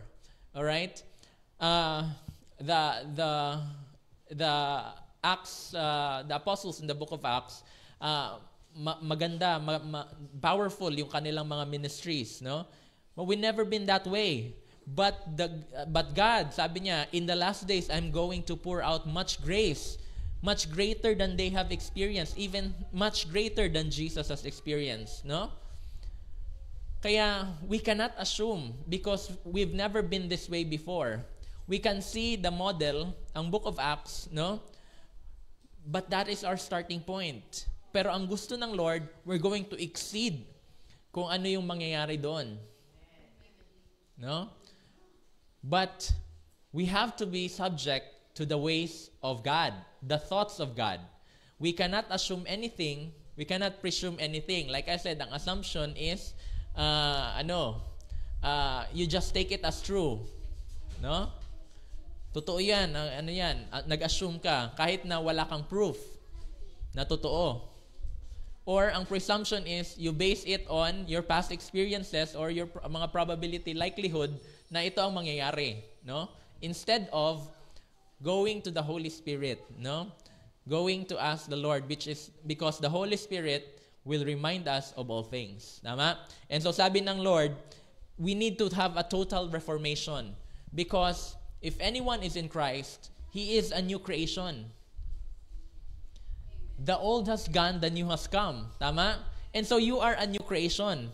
[SPEAKER 4] All right? The Acts, the apostles in the book of Acts, maganda, powerful yung kanilang mga ministries, no? But we never been that way. But God, sabi niya, in the last days, I'm going to pour out much grace, much greater than they have experienced, even much greater than Jesus has experienced, no? Kaya we cannot assume because we've never been this way before. We can see the model, ang book of Acts, no? But that is our starting point. Pero ang gusto ng Lord, we're going to exceed kung ano yung mangyayari doon. No? But we have to be subject to the ways of God, the thoughts of God. We cannot assume anything. We cannot presume anything. Like I said, ang assumption is, you just take it as true. No? Totoo yan. Nag-assume ka kahit na wala kang proof na totoo. Or ang presumption is you base it on your past experiences or your mga probability, likelihood na ito ang mangyayari, no? Instead of going to the Holy Spirit, no? Going to ask the Lord, which is because the Holy Spirit will remind us of all things. Tama? And so sabi ng Lord, we need to have a total reformation because if anyone is in Christ, he is a new creation. The old has gone, the new has come. Tama? And so you are a new creation.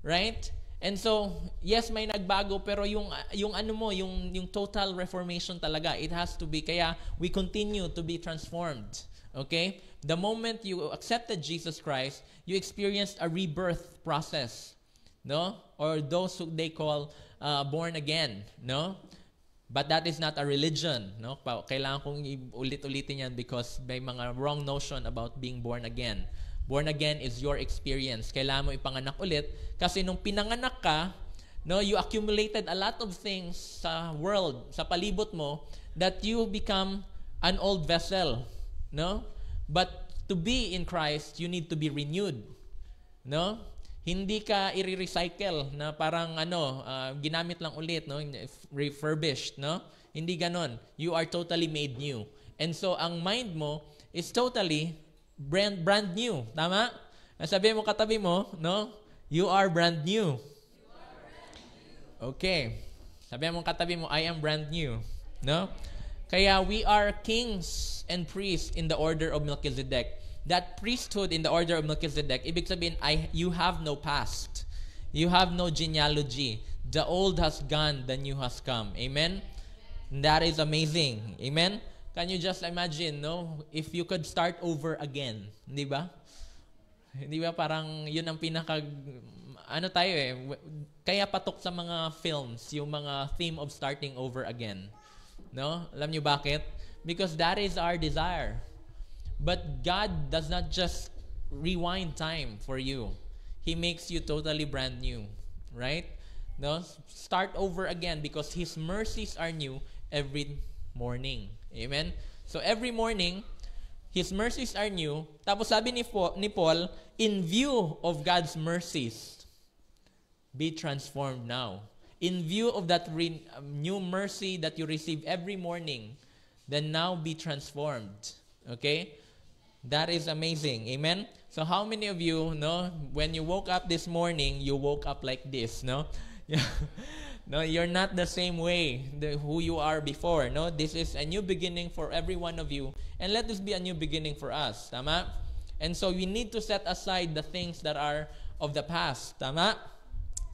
[SPEAKER 4] Right? And so, yes, may nagbago, pero yung total reformation talaga, it has to be, kaya we continue to be transformed. Okay? The moment you accepted Jesus Christ, you experienced a rebirth process. No? Or those who they call born again. No? But that is not a religion. No? Kailangan kong ulit-ulitin yan because may mga wrong notion about being born again. Born again is your experience. Kailangan mo ipanganak ulit kasi nung pinanganak ka, no, you accumulated a lot of things sa world, sa palibot mo, that you become an old vessel. No? But to be in Christ, you need to be renewed. No? Hindi ka i-recycle na parang ginamit lang ulit, no? Refurbished, no? Hindi ganon. You are totally made new. And so ang mind mo is totally brand new. Tama? Sabi mo katabi mo, no? You are brand new. Okay. Sabi mo katabi mo, I am brand new. No? Kaya we are kings and priests in the order of Melchizedek. That priesthood in the order of Melchizedek, ibig sabihin, you have no past. You have no genealogy. The old has gone, the new has come. Amen? And that is amazing. Amen? Can you just imagine, no? If you could start over again. Di ba? Di ba parang yun ang pinaka... Kaya patok sa mga films, yung mga theme of starting over again. No? Alam niyo bakit? Because that is our desire. But God does not just rewind time for you. He makes you totally brand new. Right? No? Start over again because His mercies are new every morning. Amen? So every morning, His mercies are new. Tapos sabi ni Paul, in view of God's mercies, be transformed now. In view of that new mercy that you receive every morning, then now be transformed. Okay? That is amazing. Amen? So how many of you, no, when you woke up this morning, you woke up like this, no? No, you're not the same way who you are before, no? This is a new beginning for every one of you. And let this be a new beginning for us. Tama? And so we need to set aside the things that are of the past. Tama?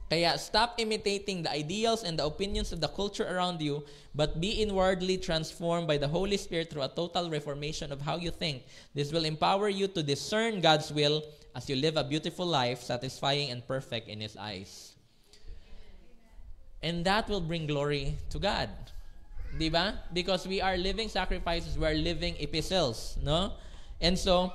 [SPEAKER 4] Kaya stop imitating the ideals and the opinions of the culture around you, but be inwardly transformed by the Holy Spirit through a total reformation of how you think. This will empower you to discern God's will as you live a beautiful life, satisfying and perfect in His eyes. And that will bring glory to God. Diba? Because we are living sacrifices, we are living epistles, no? And so,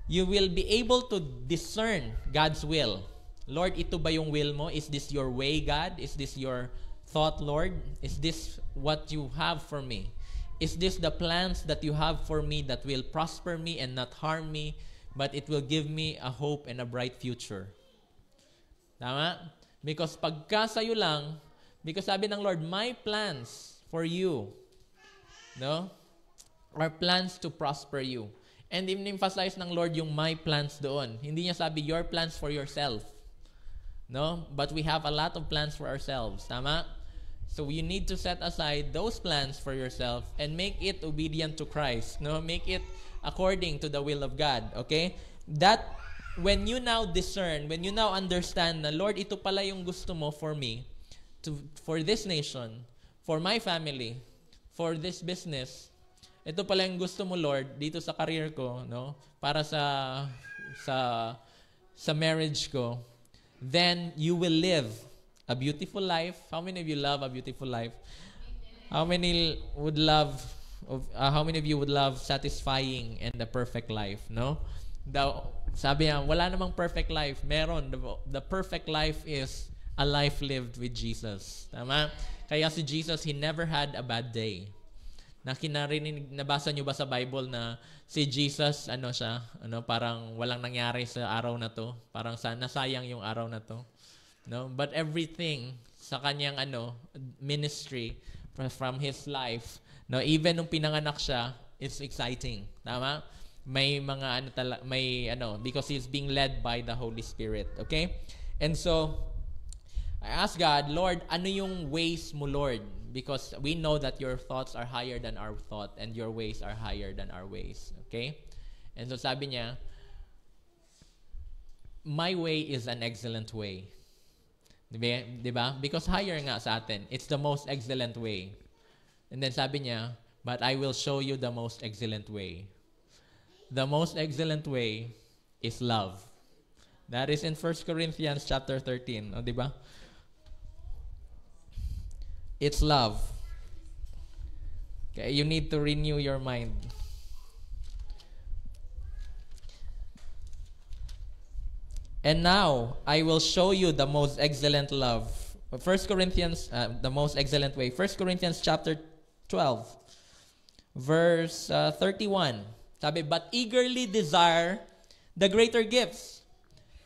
[SPEAKER 4] you will be able to discern God's will. Lord, ito ba yung will mo? Is this your way, God? Is this your thought, Lord? Is this what you have for me? Is this the plans that you have for me that will prosper me and not harm me, but it will give me a hope and a bright future? Tama? Because pagka sa'yo lang, because sabi ng Lord, my plans for you, no, are plans to prosper you. And in-emphasize ng Lord yung my plans doon. Hindi niya sabi, your plans for yourself. No? But we have a lot of plans for ourselves. Tama? So you need to set aside those plans for yourself and make it obedient to Christ. No? Make it according to the will of God. Okay? That, when you now discern, when you now understand na, Lord, ito pala yung gusto mo for me, for this nation, for my family, for this business, ito pala yung gusto mo, Lord, dito sa career ko, no? Para sa marriage ko, then you will live a beautiful life. How many of you love a beautiful life? How many would love how many of you would love satisfying and the perfect life, no? Sabi niya, wala namang perfect life. Meron. The perfect life is a life lived with Jesus. Tama? Kaya si Jesus, He never had a bad day. Nabasa niyo ba sa Bible na si Jesus, parang walang nangyari sa araw na to. Parang nasayang yung araw na to. No? But everything sa kanyang ministry from His life, no, even nung pinanganak siya, it's exciting. Tama? May mga because He's being led by the Holy Spirit. Okay? And so, I ask God, Lord, ano yung ways mo, Lord? Because we know that your thoughts are higher than our thought and your ways are higher than our ways. Okay? And so sabi niya, my way is an excellent way. Diba? Because higher nga sa atin. It's the most excellent way. And then sabi niya, but I will show you the most excellent way. The most excellent way is love. That is in 1 Corinthians chapter 13. O, diba? It's love. Okay, you need to renew your mind. And now, I will show you the most excellent love. 1 Corinthians, the most excellent way. 1 Corinthians chapter 12, verse 31. Sabi, but eagerly desire the greater gifts.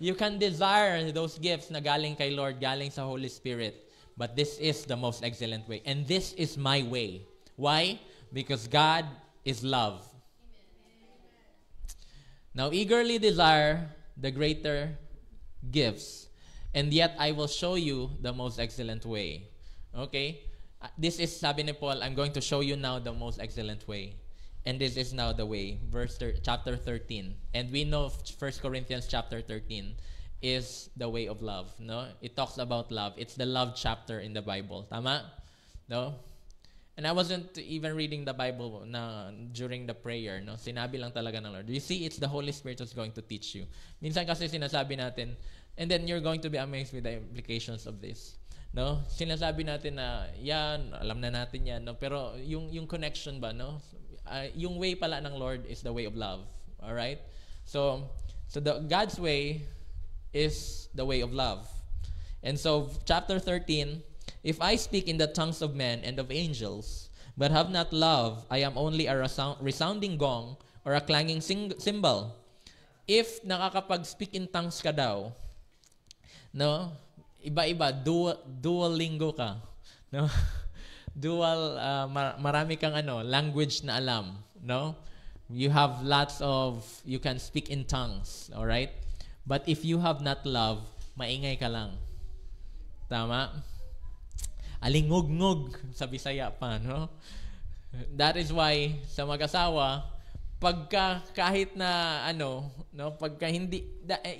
[SPEAKER 4] You can desire those gifts na galing kay Lord, galing sa Holy Spirit. But this is the most excellent way. And this is my way. Why? Because God is love. Now, eagerly desire the greater gifts. And yet, I will show you the most excellent way. Okay? This is, sabi ni Paul, I'm going to show you now the most excellent way. And this is now the way. Chapter 13. And we know 1 Corinthians chapter 13 is the way of love, no? It talks about love. It's the love chapter in the Bible. Tama? No? And I wasn't even reading the Bible during the prayer, no? Sinabi lang talaga ng Lord. You see, it's the Holy Spirit who's going to teach you. Minsan kasi sinasabi natin, and then you're going to be amazed with the implications of this. No? Sinasabi natin na, yan, alam na natin yan, no? Pero yung connection ba, no? Yung way pala ng Lord is the way of love. Alright? So God's way is the way of love. And so, chapter 13, if I speak in the tongues of men and of angels, but have not love, I am only a resounding gong or a clanging cymbal. If nakakapag-speak in tongues ka daw, no? Iba-iba, dual lingo ka. No? Marami kang language na alam. No? You have you can speak in tongues. Alright? But if you have not love, maingay ka lang. Tama? Alingog-ngog sa Bisaya pa, no? That is why sa mag-asawa, kahit na pagka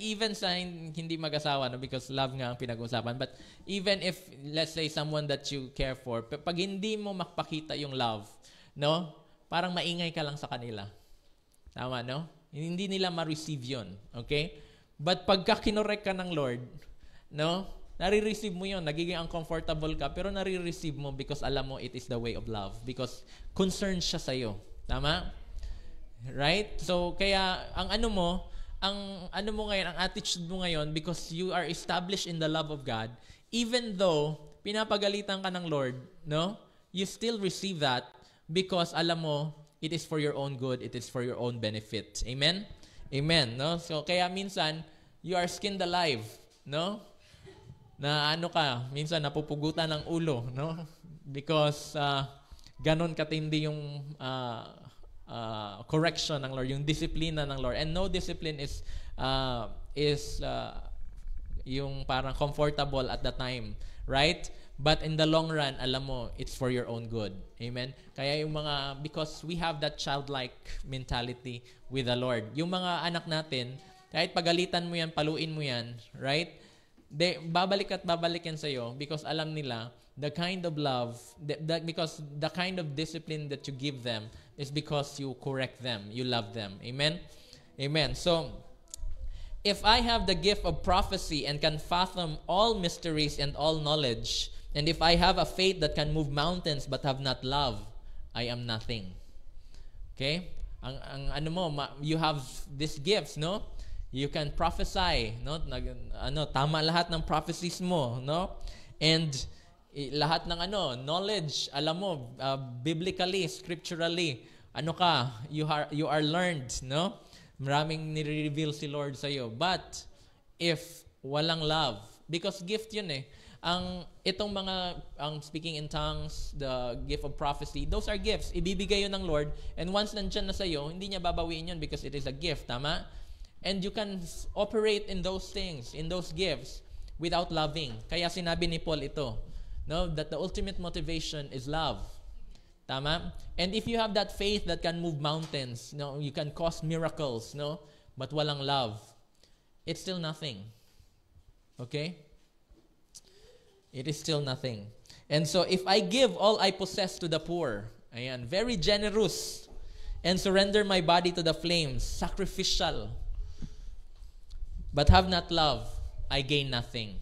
[SPEAKER 4] even sa hindi mag-asawa, no, because love nga ang pinag-usapan, but even if let's say someone that you care for, pag hindi mo makpakita yung love, no? Parang maingay ka lang sa kanila. Tama, no? Hindi nila ma-receive 'yon, okay? But pagka kinorek ka ng Lord, no? Nare-receive mo 'yon, nagiging uncomfortable ka, pero nare-receive mo because alam mo it is the way of love, because concerned siya sa iyo. Tama? Right? So kaya ang attitude mo ngayon, because you are established in the love of God, even though pinapagalitan ka ng Lord, no? You still receive that because alam mo it is for your own good, it is for your own benefit. Amen? Amen, no? So kaya minsan you are skinned alive, no? Na minsan napupugutan ng ulo, no? Because ganon katindi yung correction ng Lord, yung disiplina ng Lord. And no discipline is yung parang comfortable at the time, right? But in the long run, alam mo, it's for your own good. Amen? Kaya yung because we have that childlike mentality with the Lord. Yung mga anak natin, kahit pagalitan mo yan, paluin mo yan, right? Babalik at babalik yan sa'yo because alam nila the kind of love, because the kind of discipline that you give them is because you correct them, you love them. Amen? Amen. So, if I have the gift of prophecy and can fathom all mysteries and all knowledge, And if I have a faith that can move mountains but have not love, I am nothing. Okay? You have these gifts, no? You can prophesy, no? Tama lahat ng prophecies mo, no? And lahat ng knowledge, alam mo, biblically, scripturally, you are learned, no? Maraming nire-reveal si Lord sa'yo. But, if walang love, because gift yun eh. Itong speaking in tongues, the gift of prophecy, those are gifts. Ibibigay yun ng Lord. And once nandyan na sa'yo, hindi niya babawiin yun because it is a gift, tama? And you can operate in those things, in those gifts, without loving. Kaya sinabi ni Paul ito, no, that the ultimate motivation is love. Tama? And if you have that faith that can move mountains, no, you can cause miracles, no, but walang love, it's still nothing. Okay? It is still nothing. And so if I give all I possess to the poor, ayan, very generous, and surrender my body to the flames, sacrificial, but have not love, I gain nothing.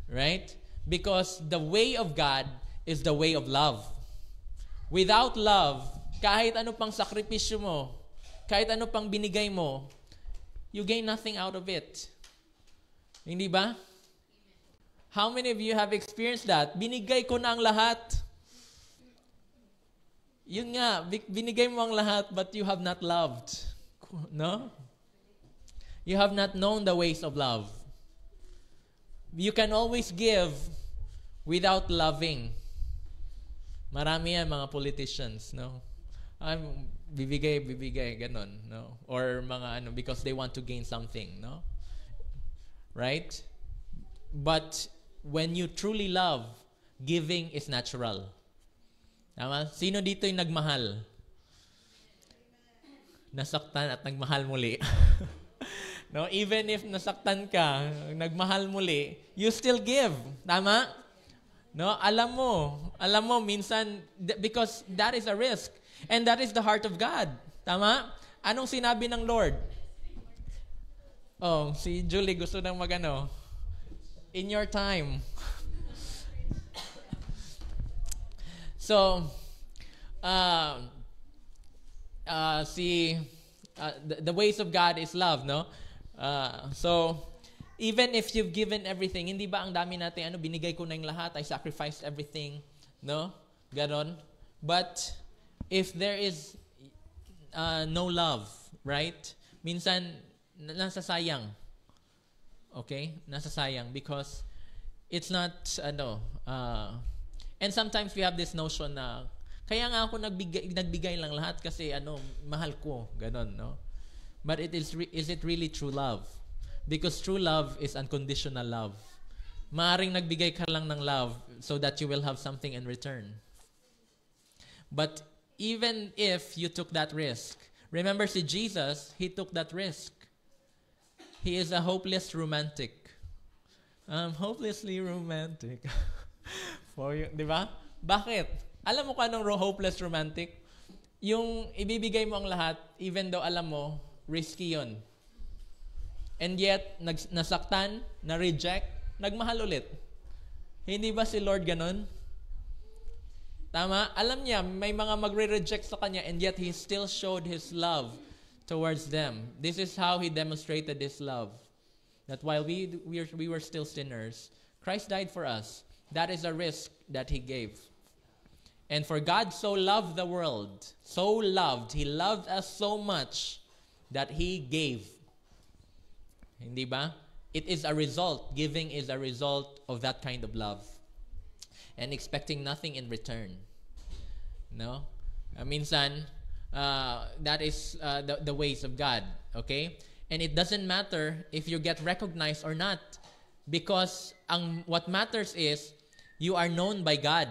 [SPEAKER 4] Right? Because the way of God is the way of love. Without love, kahit ano pang sakripisyo mo, kahit ano pang binigay mo, you gain nothing out of it. Hindi ba? How many of you have experienced that? Binigay ko na ang lahat. Yun nga, binigay mo ang lahat, but you have not loved. No? You have not known the ways of love. You can always give without loving. Marami yan mga politicians, no? Bibigay, ganon, no? Or mga because they want to gain something, no? Right? But when you truly love, giving is natural. Tama? Sino dito yung nagmahal? Nasaktan at nagmahal muli. No, even if nasaktan ka, nagmahal muli, you still give. Tama? No, alam mo minsan because that is a risk and that is the heart of God. Tama? Anong sinabi ng Lord? Oh, si Julie gusto nang magano. In your time. So, the ways of God is love, no? So, even if you've given everything, hindi ba ang dami natin, binigay ko na yung lahat, I sacrificed everything, no? Ganon. But, if there is no love, right? Minsan, nasasayang. Okay? Nasasayang because it's not, and sometimes we have this notion na, kaya nga ako nagbigay lang lahat kasi, mahal ko, ganon, no? But is it really true love? Because true love is unconditional love. Maaring nagbigay ka lang ng love so that you will have something in return. But even if you took that risk, remember si Jesus, He took that risk. He is a hopeless romantic. Hopelessly romantic. For you, di ba? Bakit? Alam mo kung anong hopeless romantic? Yung ibibigay mo ang lahat, even though alam mo, risky yun. And yet, nasaktan, na-reject, nagmahal ulit. Hindi ba si Lord ganon? Tama? Alam niya, may mga magre-reject sa Kanya and yet He still showed His love towards them. This is how He demonstrated His love. That while we were still sinners, Christ died for us. That is a risk that He gave. And for God so loved the world, He loved us so much that He gave. Hindi ba? It is a result. Giving is a result of that kind of love. And expecting nothing in return. No? Minsan, that is the ways of God. Okay? And it doesn't matter if you get recognized or not. Because what matters is, you are known by God.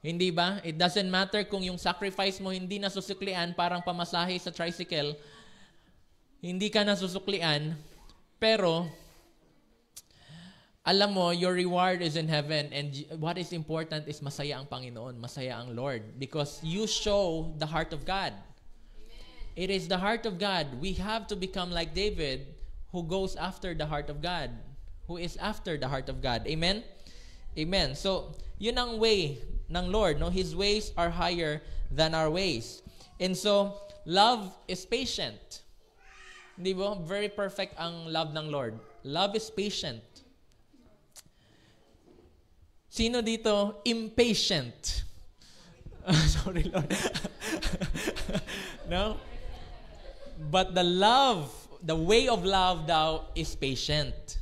[SPEAKER 4] Hindi ba? It doesn't matter kung yung sacrifice mo hindi nasusuklian, parang pamasahe sa tricycle, hindi ka nasusuklian, pero alam mo, your reward is in heaven, and what is important is masaya ang Panginoon, masaya ang Lord, because you show the heart of God. Amen. It is the heart of God. We have to become like David, who goes after the heart of God, who is after the heart of God. Amen? Amen. So, yun ang way ng Lord, no? His ways are higher than our ways. And so, love is patient. Di ba? Very perfect ang love ng Lord. Love is patient. Sino dito impatient? Sorry, Lord. No? But the way of love daw is patient.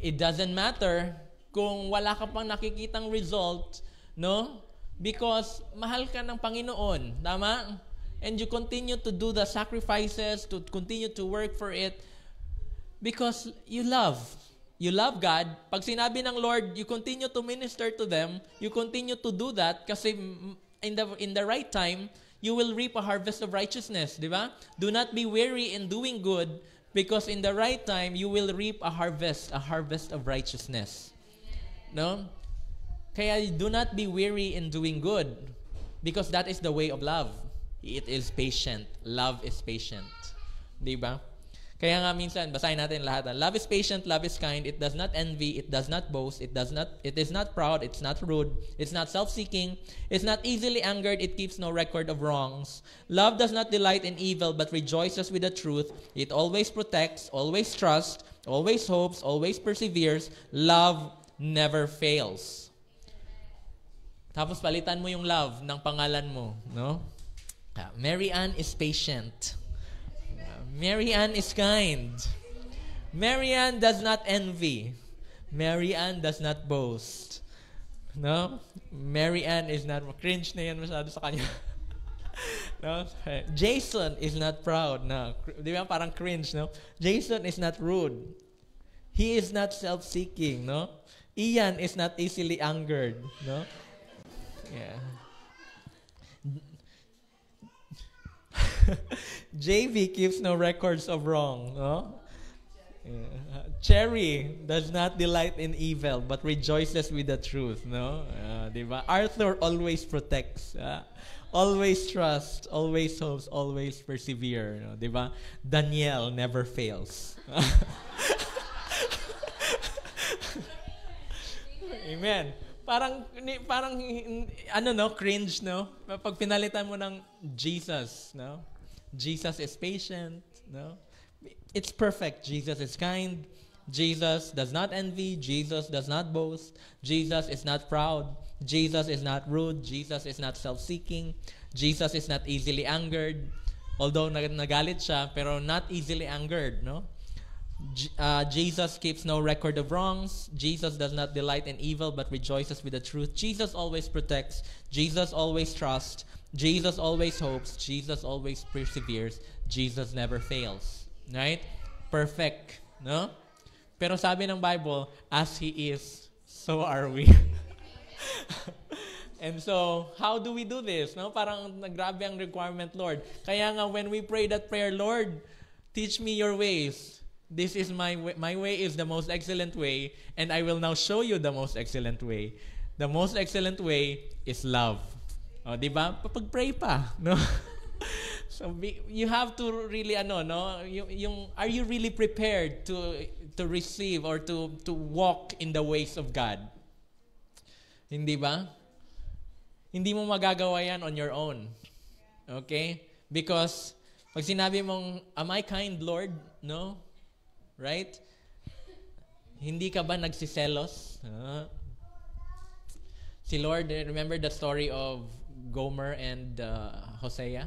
[SPEAKER 4] It doesn't matter kung wala ka pang nakikitang result, no? Because mahal ka ng Panginoon, tama? And you continue to do the sacrifices, to continue to work for it because you love. You love God. Pag sinabi ng Lord, you continue to minister to them, you continue to do that kasi in the right time, you will reap a harvest of righteousness, di ba? Do not be weary in doing good because in the right time, you will reap a harvest of righteousness. No? Kaya do not be weary in doing good because that is the way of love. It is patient. Love is patient. Di ba? Kaya nga minsan, basahin natin lahat. Love is patient, love is kind, it does not envy, it does not boast, it is not proud, it's not rude, it's not self-seeking, it's not easily angered, it keeps no record of wrongs. Love does not delight in evil, but rejoices with the truth. It always protects, always trusts, always hopes, always perseveres. Love never fails. Tapos palitan mo yung love ng pangalan mo, no? Mary Ann is patient. Mary Ann is kind. Mary Ann does not envy. Mary Ann does not boast. No? Mary Ann is not, cringe na yan masyado sa kanya. No? Jason is not proud. No? Di ba parang cringe, no? Jason is not rude. He is not self-seeking, no? Ian is not easily angered, no? Yeah. JV keeps no records of wrong, no? Yeah. Cherry does not delight in evil but rejoices with the truth, no? Diba? Arthur always protects, always trusts, always hopes, always persevere, no? Diba? Danielle never fails. Amen. Parang ano no, cringe no. Pag pinalitan mo ng Jesus, no? Jesus is patient, no? It's perfect. Jesus is kind. Jesus does not envy. Jesus does not boast. Jesus is not proud. Jesus is not rude. Jesus is not self-seeking. Jesus is not easily angered. Although nagalit siya, pero not easily angered, no? Jesus keeps no record of wrongs. Jesus does not delight in evil but rejoices with the truth. Jesus always protects. Jesus always trusts. Jesus always hopes. Jesus always perseveres. Jesus never fails. Right? Perfect. No? Pero sabi ng Bible, as He is, so are we. And so, how do we do this? No? Parang grabe ang requirement, Lord. Kaya nga, when we pray that prayer, Lord, teach me your ways. This is my way. My way is the most excellent way, and I will now show you the most excellent way. The most excellent way is love. O, di ba? Pag-pray pa, no? So you have to really no? Are you really prepared to receive or to walk in the ways of God? Hindi ba? Hindi mo magagawa yan on your own. Okay? Because pag sinabi mong, am I kind, Lord? No? Right? Hindi ka ba nagsiselos? Si Lord, remember the story of Gomer and Hosea?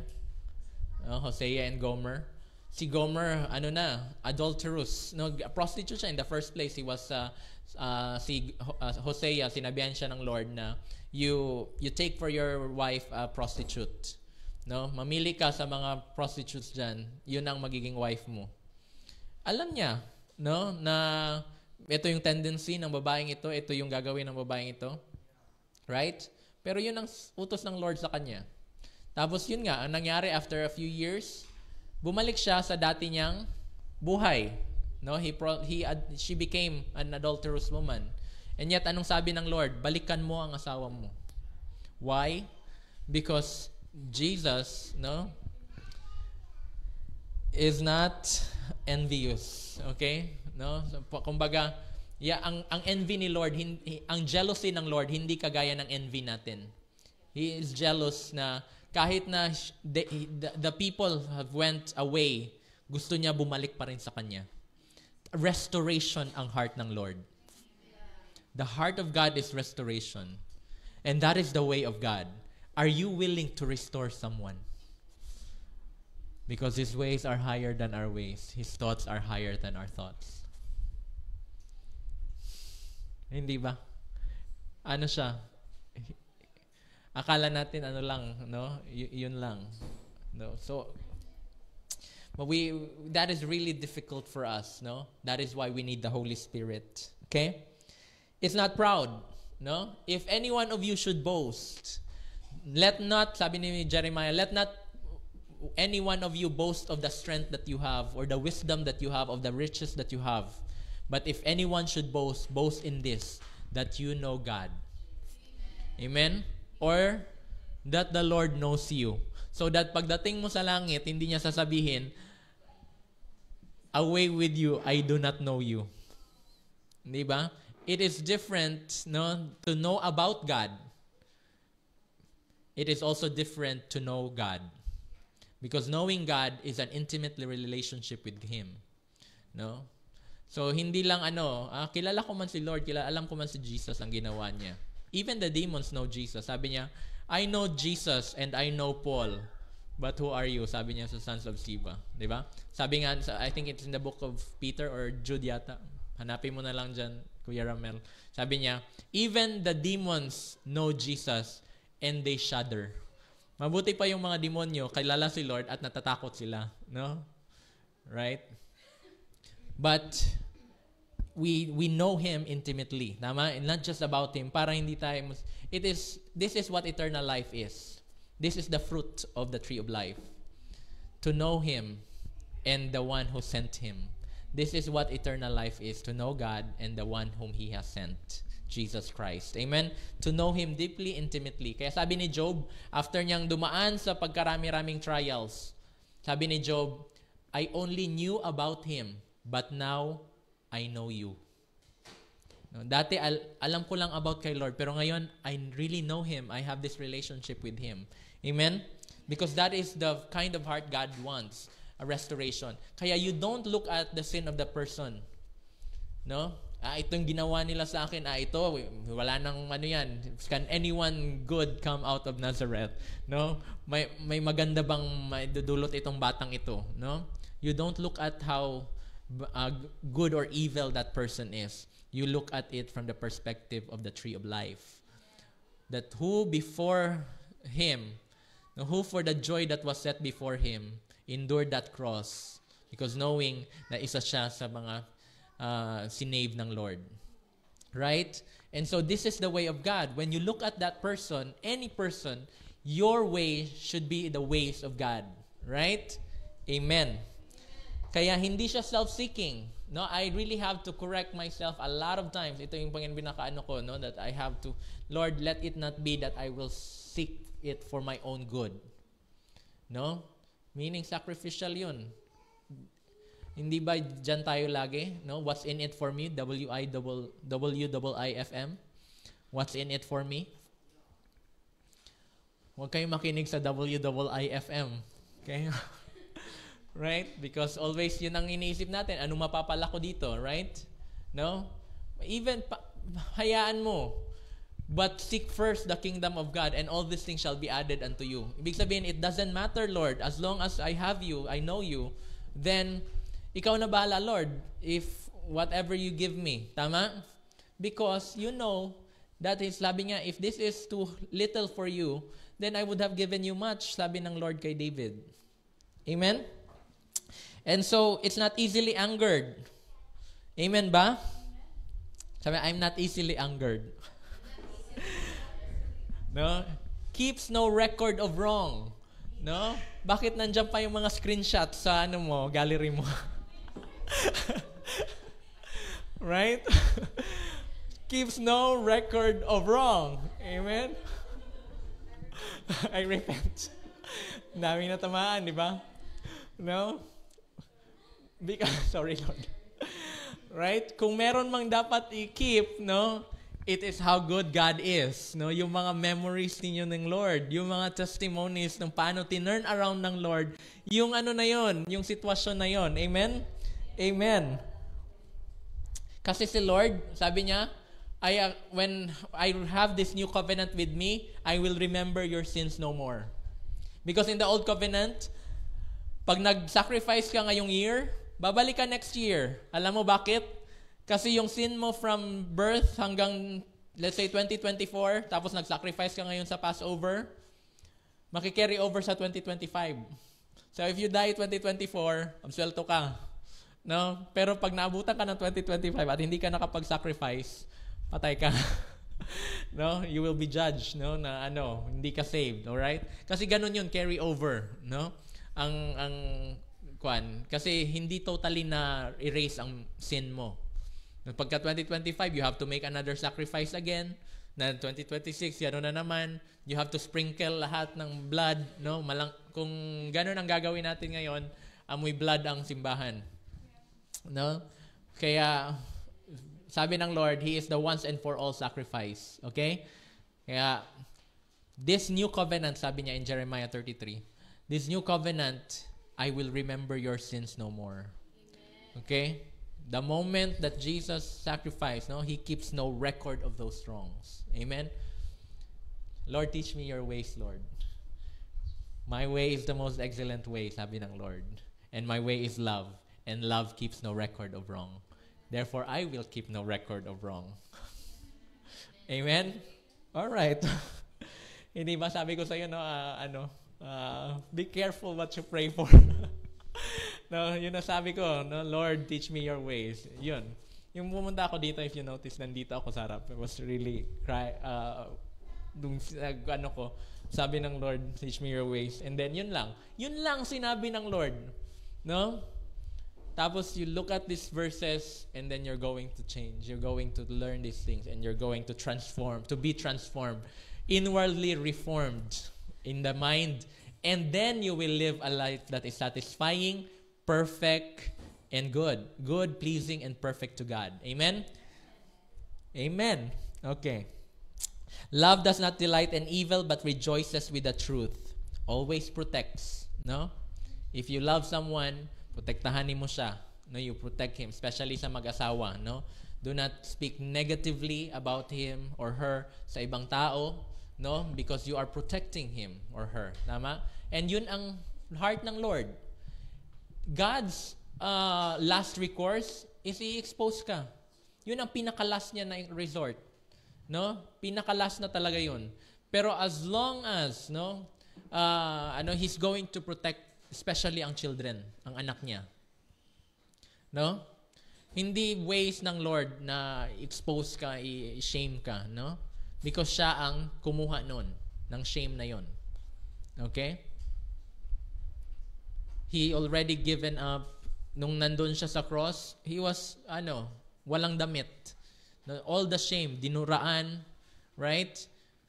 [SPEAKER 4] Hosea and Gomer. Si Gomer, adulterous. No, prostitute siya in the first place. He was, Hosea, sinabihan siya ng Lord na, you take for your wife a prostitute. No? Mamili ka sa mga prostitutes dyan. Yun ang magiging wife mo. Alam niya, no, na ito yung tendency ng babaeng ito yung gagawin ng babaeng ito. Right? Pero yun ang utos ng Lord sa kanya. Tapos yun nga, ang nangyari after a few years, bumalik siya sa dati niyang buhay. No, she became an adulterous woman. And yet anong sabi ng Lord? Balikan mo ang asawa mo. Why? Because Jesus, no, is not envious. Okay? No? So, kumbaga, Yeah, ang envy ni Lord, ang jealousy ng Lord, hindi kagaya ng envy natin. He is jealous na kahit na the people have went away, gusto niya bumalik pa rin sa Kanya. Restoration ang heart ng Lord. The heart of God is restoration. And that is the way of God. Are you willing to restore someone? Because His ways are higher than our ways. His thoughts are higher than our thoughts. Hindi ba? Ano siya? Akala natin ano lang, no? Yun lang. No? So, but that is really difficult for us, no? That is why we need the Holy Spirit. Okay? It's not proud, no? If any one of you should boast, let not, sabi ni Jeremiah, let not any one of you boast of the strength that you have or the wisdom that you have, of the riches that you have. But if anyone should boast, boast in this, that you know God. Amen? Or that the Lord knows you. So that pagdating mo sa langit, hindi niya sasabihin, away with you, I do not know you. Di ba? It is different, no, to know about God. It is also different to know God. Because knowing God is an intimate relationship with Him. No? So, hindi lang kilala ko man si Lord, alam ko man si Jesus ang ginawa niya. Even the demons know Jesus. Sabi niya, I know Jesus and I know Paul. But who are you? Sabi niya sa Sons of Sceva. Di ba? Sabi nga, I think it's in the book of Peter or Jude yata. Hanapin mo na lang dyan, Kuya Ramel. Sabi niya, even the demons know Jesus and they shudder. Mabuti pa yung mga demonyo, kilala si Lord at natatakot sila. No? Right? But we know Him intimately. Tama? And not just about Him. Para hindi tayo... This is what eternal life is. This is the fruit of the tree of life. To know Him and the one who sent Him. This is what eternal life is. To know God and the one whom He has sent. Jesus Christ. Amen? To know Him deeply, intimately. Kaya sabi ni Job, after niyang dumaan sa pagkarami-raming trials, sabi ni Job, I only knew about Him, but now I know you. No, dati alam ko lang about kay Lord, pero ngayon I really know Him. I have this relationship with Him. Amen? Because that is the kind of heart God wants, a restoration. Kaya you don't look at the sin of the person. No? Ito yung ginawa nila sa akin. Ito, wala nang yan. Can anyone good come out of Nazareth? No? May maganda bang maidudulot itong batang ito? No? You don't look at how good or evil that person is. You look at it from the perspective of the tree of life. That who before Him, who for the joy that was set before Him, endured that cross, because knowing na isa siya sa mga sinave ng Lord. Right? And so this is the way of God. When you look at that person, any person, your way should be the ways of God. Right? Amen. Kaya hindi siya self-seeking. No, I really have to correct myself a lot of times. Ito yung pinakaano ko, no, that I have to, Lord, let it not be that I will seek it for my own good. No? Meaning sacrificial yun. Hindi ba dyan tayo lagi? No? What's in it for me? WIIFM. What's in it for me? Huwag kayong makinig sa WIIFM. Okay? Right? Because always yun ang iniisip natin. Anong mapapala ko dito? Right? No? Even, hayaan mo. But seek first the kingdom of God, and all these things shall be added unto you. Ibig sabihin, it doesn't matter, Lord. As long as I have you, I know you, then, ikaw na bahala, Lord, if whatever you give me. Tama? Because you know that is, sabi niya, if this is too little for you, then I would have given you much, sabi ng Lord kay David. Amen? And so, it's not easily angered. Amen ba? Sabi, I'm not easily angered. No? Keeps no record of wrong. No? Bakit nandiyan pa yung mga screenshots sa gallery mo? Right? Keeps no record of wrong. Amen? I repent. Dami na tamaan, di ba? No? Because, sorry Lord. Right? Kung meron mang dapat i-keep, no? It is how good God is. No? Yung mga memories ninyo ng Lord, yung mga testimonies ng paano tinurn around ng Lord, yung ano na yon, yung sitwasyon na yon. Amen? Amen. Kasi si Lord, sabi niya, when I have this new covenant with me, I will remember your sins no more. Because in the old covenant, pag nag-sacrifice ka ngayong year, babalik ka next year. Alam mo bakit? Kasi yung sin mo from birth hanggang, let's say, 2024, tapos nag-sacrifice ka ngayon sa Passover, makikarry over sa 2025. So if you die 2024, absuelto ka. No? Pero pag naabutan ka ng 2025 at hindi ka nakapag-sacrifice, patay ka. No? You will be judged, no? Na hindi ka saved, all right? Kasi ganun yun, carry over, no? Kasi hindi totally na erase ang sin mo. Pagka 2025, you have to make another sacrifice again. Na 2026, yan na naman. You have to sprinkle lahat ng blood, no? Kung ganun ang gagawin natin ngayon, amoy blood ang simbahan. No? Kaya sabi ng Lord, He is the once and for all sacrifice. Okay? Kaya this new covenant, sabi niya in Jeremiah 33, this new covenant, I will remember your sins no more. Okay? The moment that Jesus sacrificed, no, He keeps no record of those wrongs. Amen? Lord, teach me your ways, Lord. My way is the most excellent way, sabi ng Lord. And my way is love. And love keeps no record of wrong. Therefore, I will keep no record of wrong. Amen? Alright. Hindi ba sabi ko sa iyo, no, be careful what you pray for. No, yun na sabi ko, no, Lord, teach me your ways. Yun. Yung pumunta ako dito, if you notice, nandito ako sa harap. It was really sabi ng Lord, teach me your ways. And then yun lang sinabi ng Lord. No? Tapos you look at these verses and then you're going to change. You're going to learn these things and you're going to be transformed, inwardly reformed in the mind. And then you will live a life that is satisfying, perfect, and good. Good, pleasing, and perfect to God. Amen? Amen. Okay. Love does not delight in evil, but rejoices with the truth. Always protects. No? If you love someone, protektahanin mo siya. No? You protect him, especially sa mag-asawa. No? Do not speak negatively about him or her sa ibang tao. No? Because you are protecting him or her. Tama? And yun ang heart ng Lord. God's last recourse is i-expose ka. Yun ang pinaka-last niya na resort. No? Pinaka-last na talaga yun. Pero as long as, no, He's going to protect especially ang children, ang anak niya. No? Hindi ways ng Lord na expose ka, i-shame ka, no? Because siya ang kumuha nun, ng shame na yon. Okay? He already given up. Nung nandun siya sa cross, he was, walang damit. All the shame, dinuraan, right?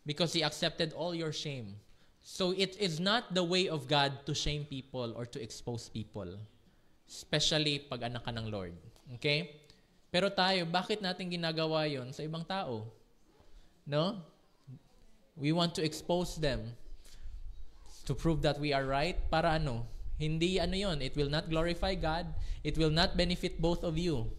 [SPEAKER 4] Because he accepted all your shame. So it is not the way of God to shame people or to expose people. Especially pag anak ka ng Lord. Okay? Pero tayo, bakit natin ginagawa yon sa ibang tao? No? We want to expose them to prove that we are right. Para ano? Hindi yon. It will not glorify God. It will not benefit both of you.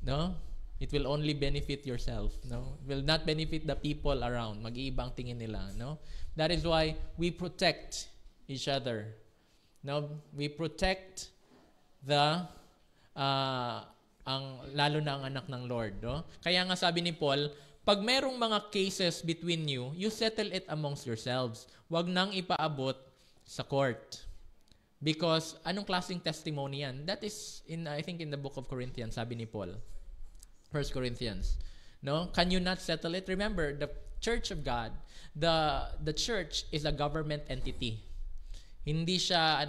[SPEAKER 4] No? It will only benefit yourself. No? It will not benefit the people around. Mag-iibang tingin nila. No? That is why we protect each other. No? We protect lalo na ang anak ng Lord. No? Kaya nga sabi ni Paul, pag merong mga cases between you, you settle it amongst yourselves. Huwag nang ipaabot sa court. Because anong klaseng testimony yan? That is, I think in the book of Corinthians, sabi ni Paul. 1 Corinthians. No? Can you not settle it? Remember, the church of God, the church is a government entity. Hindi siya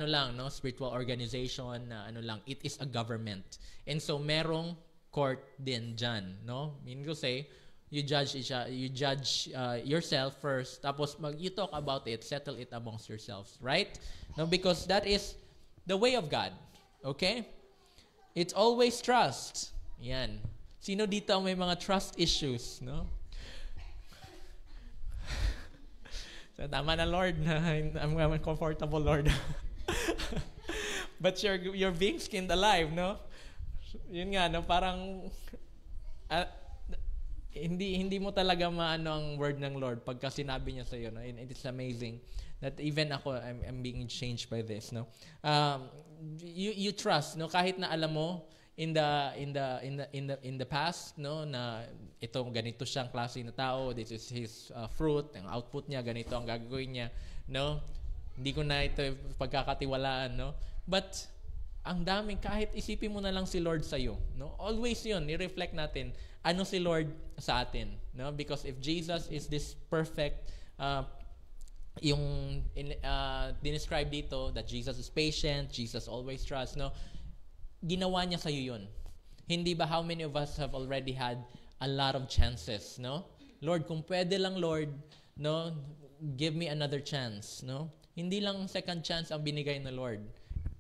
[SPEAKER 4] spiritual organization na It is a government. And so merong court din dyan, no? Meaning to say, you judge yourself first, tapos you talk about it, settle it amongst yourselves, right? No, because that is the way of God. Okay? It's always trust. Yan. Sino dito ang may mga trust issues, no? So, tama na, Lord. I'm comfortable, Lord. But you're being skinned alive, no? Yun nga, no? Parang hindi mo talaga maano ang word ng Lord pagka sinabi niya sa iyo, no? And it's amazing that even ako I'm being changed by this, no? You trust, no? Kahit na alam mo in the past, no, na ito ganito siyang klase na tao, this is his fruit, ang output niya ganito ang gagawin niya, no? Hindi ko na ito pagkakatiwalaan, no? But ang daming, kahit isipin mo na lang si Lord sa iyo, no? Always 'yun, i-reflect natin ano si Lord sa atin, no? Because if Jesus is this perfect yung dinescribe dito that Jesus is patient, Jesus always trusts, no? Ginawa niya sa iyo 'yun. Hindi ba how many of us have already had a lot of chances, no? Lord, kung pwede lang, Lord, no, give me another chance, no? Hindi lang second chance ang binigay ng Lord.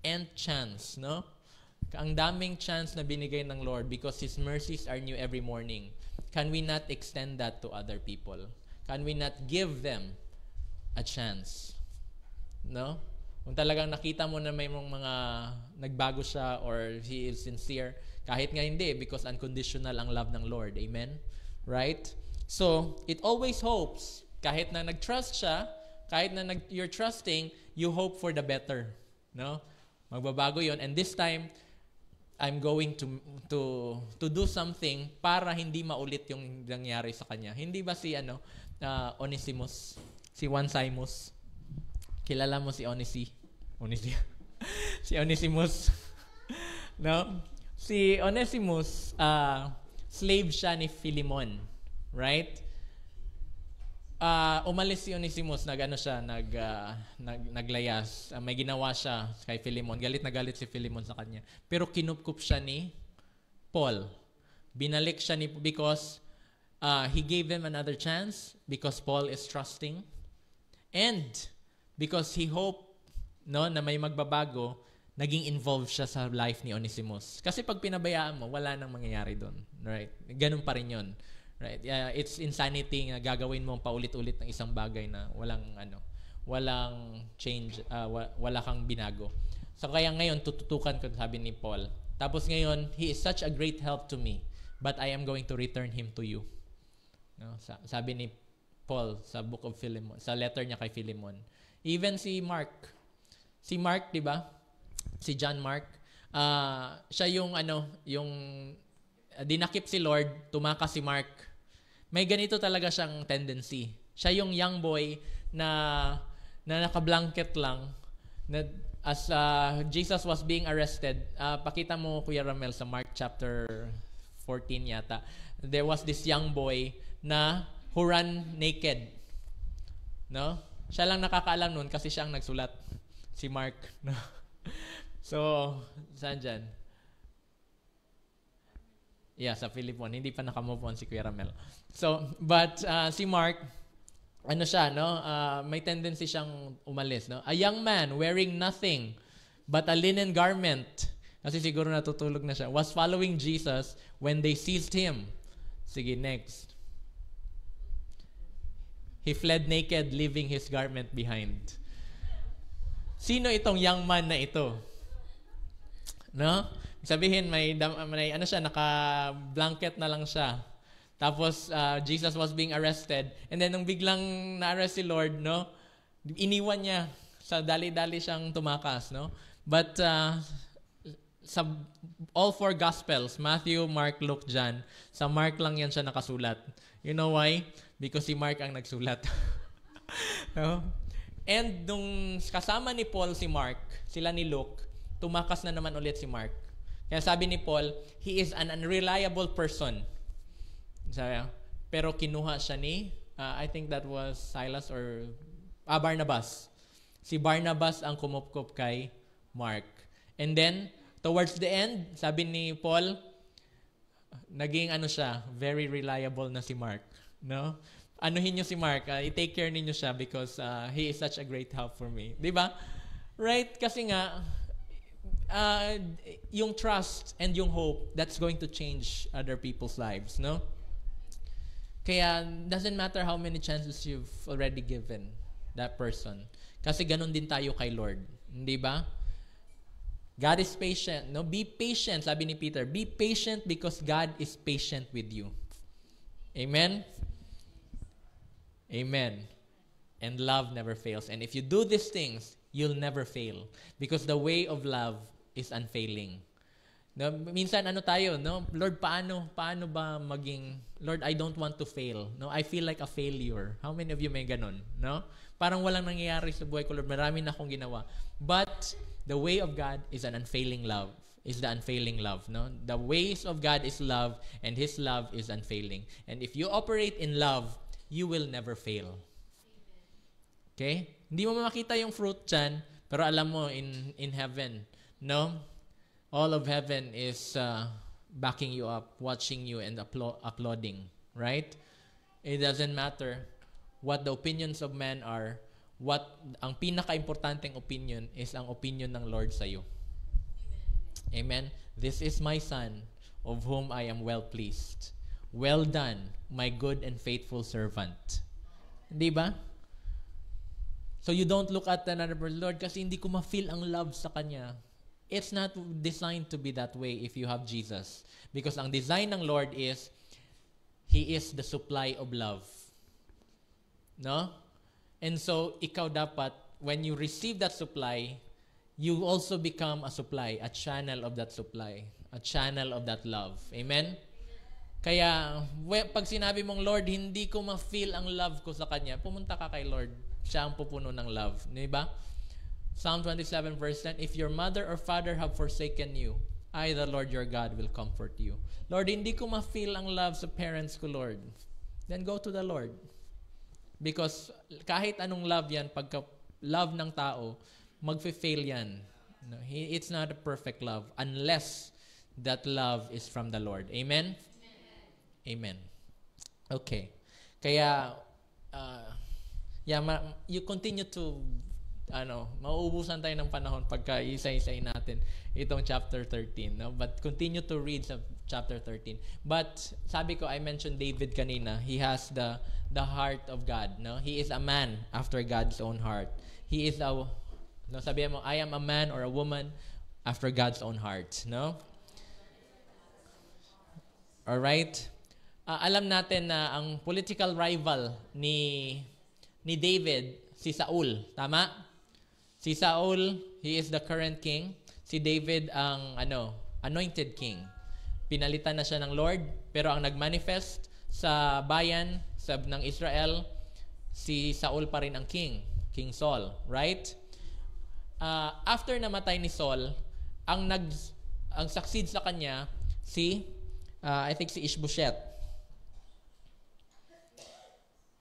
[SPEAKER 4] Nth chance, no? Ang daming chance na binigay ng Lord because His mercies are new every morning. Can we not extend that to other people? Can we not give them a chance? No? Kung talagang nakita mo na may mga nagbago siya or he is sincere, kahit nga hindi, because unconditional ang love ng Lord. Amen? Right? So, it always hopes. Kahit na nag-trust siya, kahit na you're trusting, you hope for the better. No? Magbabago yon, and this time I'm going to do something para hindi maulit yung nangyari sa kanya. Hindi ba si Onesimus, si Onesimus, kilala mo si si Onesimus, no? Si Onesimus, slave siya ni Philemon, right? Umalis si Onesimus, naglayas. May ginawa siya kay Philemon. Galit na galit si Philemon sa kanya. Pero kinupkup siya ni Paul. Binalik siya because he gave them another chance because Paul is trusting. And because he hoped, no, na may magbabago, naging involved siya sa life ni Onesimus. Kasi pag pinabayaan mo, wala nang mangyayari doon. Right? Ganun pa rin yun. Right? It's insanity na gagawin mo paulit-ulit ng isang bagay na walang change, wala kang binago. So kaya ngayon tututukan ko, sabi ni Paul. Tapos ngayon, he is such a great help to me, but I am going to return him to you. No? Sabi ni Paul sa book of Philemon, sa letter niya kay Philemon. Even si Mark, 'di ba? Si John Mark, siya yung dinakip si Lord, tumakas si Mark. May ganito talaga siyang tendency. Siya yung young boy na naka-blanket lang na as Jesus was being arrested. Pakita mo, Kuya Ramel, sa Mark chapter 14 yata. There was this young boy na who ran naked. No? Siya lang nakakaalam nun kasi siya ang nagsulat. Si Mark. No? So, saan dyan? Yeah, sa Philippon. Hindi pa nakamove on si Kuya Ramel. So, but si Mark, siya, no? May tendency siyang umalis, no? A young man wearing nothing but a linen garment, kasi siguro natutulog na siya, was following Jesus when they seized him. Sige, next. He fled naked, leaving his garment behind. Sino itong young man na ito? No? Sabihin, may siya, naka-blanket na lang siya. Tapos, Jesus was being arrested. And then, nung biglang na-arrest si Lord, no? Iniwan niya. Sa dali-dali siyang tumakas, no? But, sa all four Gospels, Matthew, Mark, Luke, John, sa Mark lang yan siya nakasulat. You know why? Because si Mark ang nagsulat. No? And nung kasama ni Paul si Mark, sila ni Luke, tumakas na naman ulit si Mark. Kaya sabi ni Paul, he is an unreliable person. Pero kinuha siya ni, I think that was Silas or Barnabas. Si Barnabas ang kumupkup kay Mark. And then, towards the end, sabi ni Paul, naging siya, very reliable na si Mark. No? Anuhin niyo si Mark, i-take care ninyo siya because he is such a great help for me. Di ba? Right? Kasi nga, yung trust and yung hope that's going to change other people's lives, no? Kaya doesn't matter how many chances you've already given that person. Kasi ganun din tayo kay Lord, hindi ba? God is patient, no? Be patient, sabi ni Peter. Be patient because God is patient with you. Amen? Amen. And love never fails. And if you do these things, you'll never fail. Because the way of love is unfailing. No, minsan tayo, no? Lord, paano ba maging, Lord, I don't want to fail. No, I feel like a failure. How many of you may ganun, no? Parang walang nangyayari sa buhay ko, Lord. Marami na akong ginawa. But the way of God is an unfailing love. Is the unfailing love, no? The ways of God is love, and His love is unfailing. And if you operate in love, you will never fail. Okay? Hindi mo makita yung fruit dyan, pero alam mo, in heaven, no? All of heaven is backing you up, watching you, and applauding. Right? It doesn't matter what the opinions of men are. Ang pinaka-importanteng opinion is ang opinion ng Lord sa iyo. Amen? This is my son, of whom I am well pleased. Well done, my good and faithful servant. Hindi ba? So you don't look at another person, Lord, kasi hindi ko ma-feel ang love sa Kanya. It's not designed to be that way if you have Jesus. Because ang design ng Lord is, He is the supply of love. No? And so, ikaw dapat, when you receive that supply, you also become a supply, a channel of that supply, a channel of that love. Amen? Kaya, pag sinabi mong, Lord, hindi ko ma-feel ang love ko sa Kanya, pumunta ka kay Lord. Siya ang pupuno ng love. Di ba? Psalm 27 verse 10, if your mother or father have forsaken you, I, the Lord your God, will comfort you. Lord, hindi ko ma-feel ang love sa parents ko, Lord. Then go to the Lord. Because kahit anong love yan, pagka love ng tao, magfe-fail yan. No, it's not a perfect love unless that love is from the Lord. Amen? Amen. Okay. Kaya, you continue to, mauubusan tayo ng panahon pagka isa-isay natin itong chapter 13. No? But continue to read sa chapter 13. But sabi ko, I mentioned David kanina. He has the heart of God. No? He is a man after God's own heart. He is sabihin mo, I am a man or a woman after God's own heart. No? Alright? Alam natin na ang political rival ni David, si Saul. Tama? Si Saul, he is the current king. Si David ang anointed king. Pinalitan na siya ng Lord, pero ang nagmanifest sa bayan ng Israel, si Saul pa rin ang king. King Saul, right? After namatay ni Saul, ang succeed sa kanya I think si Ishbosheth.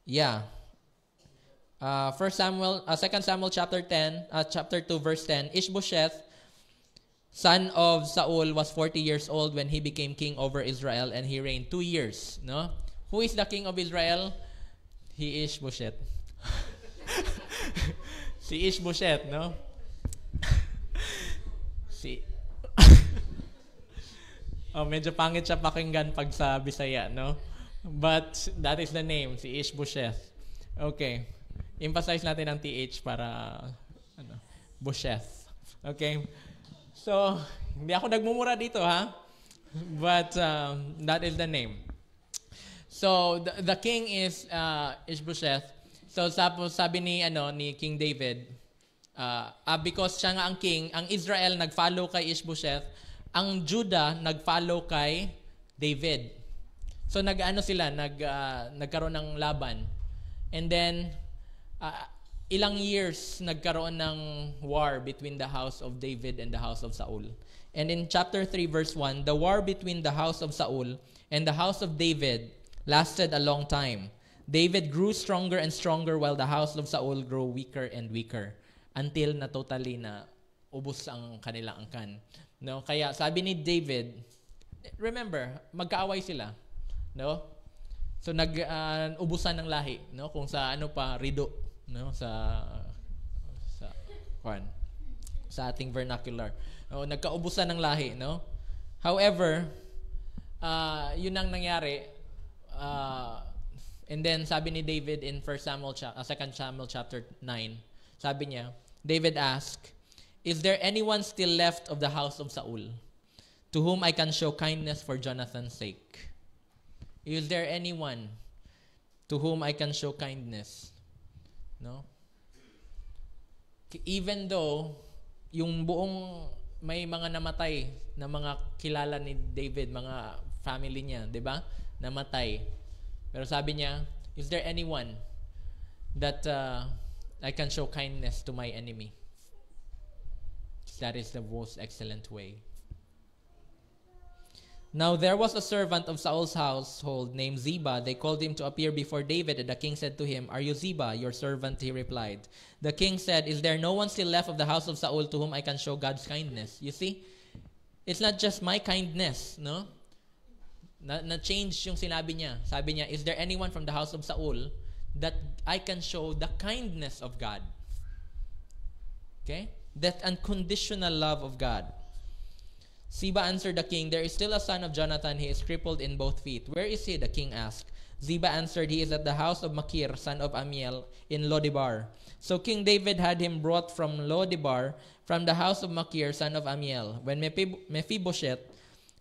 [SPEAKER 4] Yeah. 2 Samuel chapter 10, chapter 2 verse 10, Ishbosheth, son of Saul, was 40 years old when he became king over Israel, and he reigned 2 years. No? Who is the king of Israel? He is Ishbosheth. Si Ishbosheth, no? Medyo pangit siya pakinggan pag sa Bisaya, no? But that is the name, si Ishbosheth. Okay. Emphasize natin ang TH para Bosheth. Okay? So, hindi ako nagmumura dito, ha? But that is the name. So, the king is Ishbosheth. So, sabi ni King David, because siya nga ang king, ang Israel nag-follow kay Ishbosheth, ang Judah nag-follow kay David. So nagkaroon ng laban. And then ilang years nagkaroon ng war between the house of David and the house of Saul. And in chapter 3 verse 1, the war between the house of Saul and the house of David lasted a long time. David grew stronger and stronger while the house of Saul grew weaker and weaker until na totally na ubos ang kanilang angkan. No, kaya sabi ni David, remember, magkaaway sila. No? So ubusan ng lahi, no? Kung sa rido, no? Sa
[SPEAKER 5] sa ating vernacular. Nagkaubusan ng lahi, no? However, yun ang nangyari. And then sabi ni David in 2 Samuel chapter 9, sabi niya, David asked, "Is there anyone still left of the house of Saul, to whom I can show kindness for Jonathan's sake?" Is there anyone to whom I can show kindness? No? Even though yung buong may mga namatay na mga kilala ni David, mga family niya, 'di ba? Namatay. Pero sabi niya, is there anyone that I can show kindness to my enemy? That is the most excellent way. Now there was a servant of Saul's household named Ziba. They called him to appear before David, and the king said to him, "Are you Ziba, your servant?" He replied. The king said, "Is there no one still left of the house of Saul to whom I can show God's kindness?" You see, it's not just my kindness, no? Na-change yung sinabi niya. Sabi niya, is there anyone from the house of Saul that I can show the kindness of God? Okay? That unconditional love of God. Ziba answered the king, "There is still a son of Jonathan. He is crippled in both feet." "Where is he?" the king asked. Ziba answered, "He is at the house of Machir, son of Amiel, in Lodebar." So King David had him brought from Lodebar, from the house of Machir, son of Amiel. When Mephibosheth,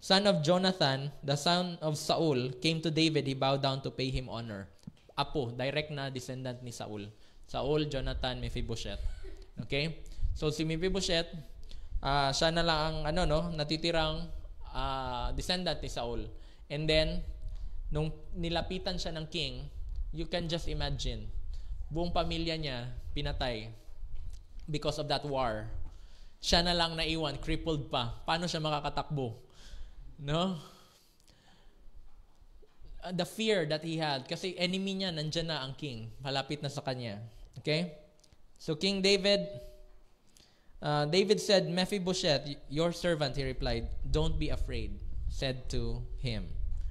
[SPEAKER 5] son of Jonathan, the son of Saul, came to David, he bowed down to pay him honor. Apo, direct na descendant ni Saul. Saul, Jonathan, Mephibosheth. Okay? So si Mephibosheth, siya na lang ang natitirang descendant ni Saul. And then nung nilapitan siya ng king, you can just imagine, buong pamilya niya pinatay because of that war. Siya na lang naiwan, crippled pa. Paano siya makakatakbo? No? The fear that he had, kasi enemy niya, nandyan na ang king. Malapit na sa kanya. Okay? So King David, David said, "Mephibosheth, your servant," he replied. "Don't be afraid," said to him.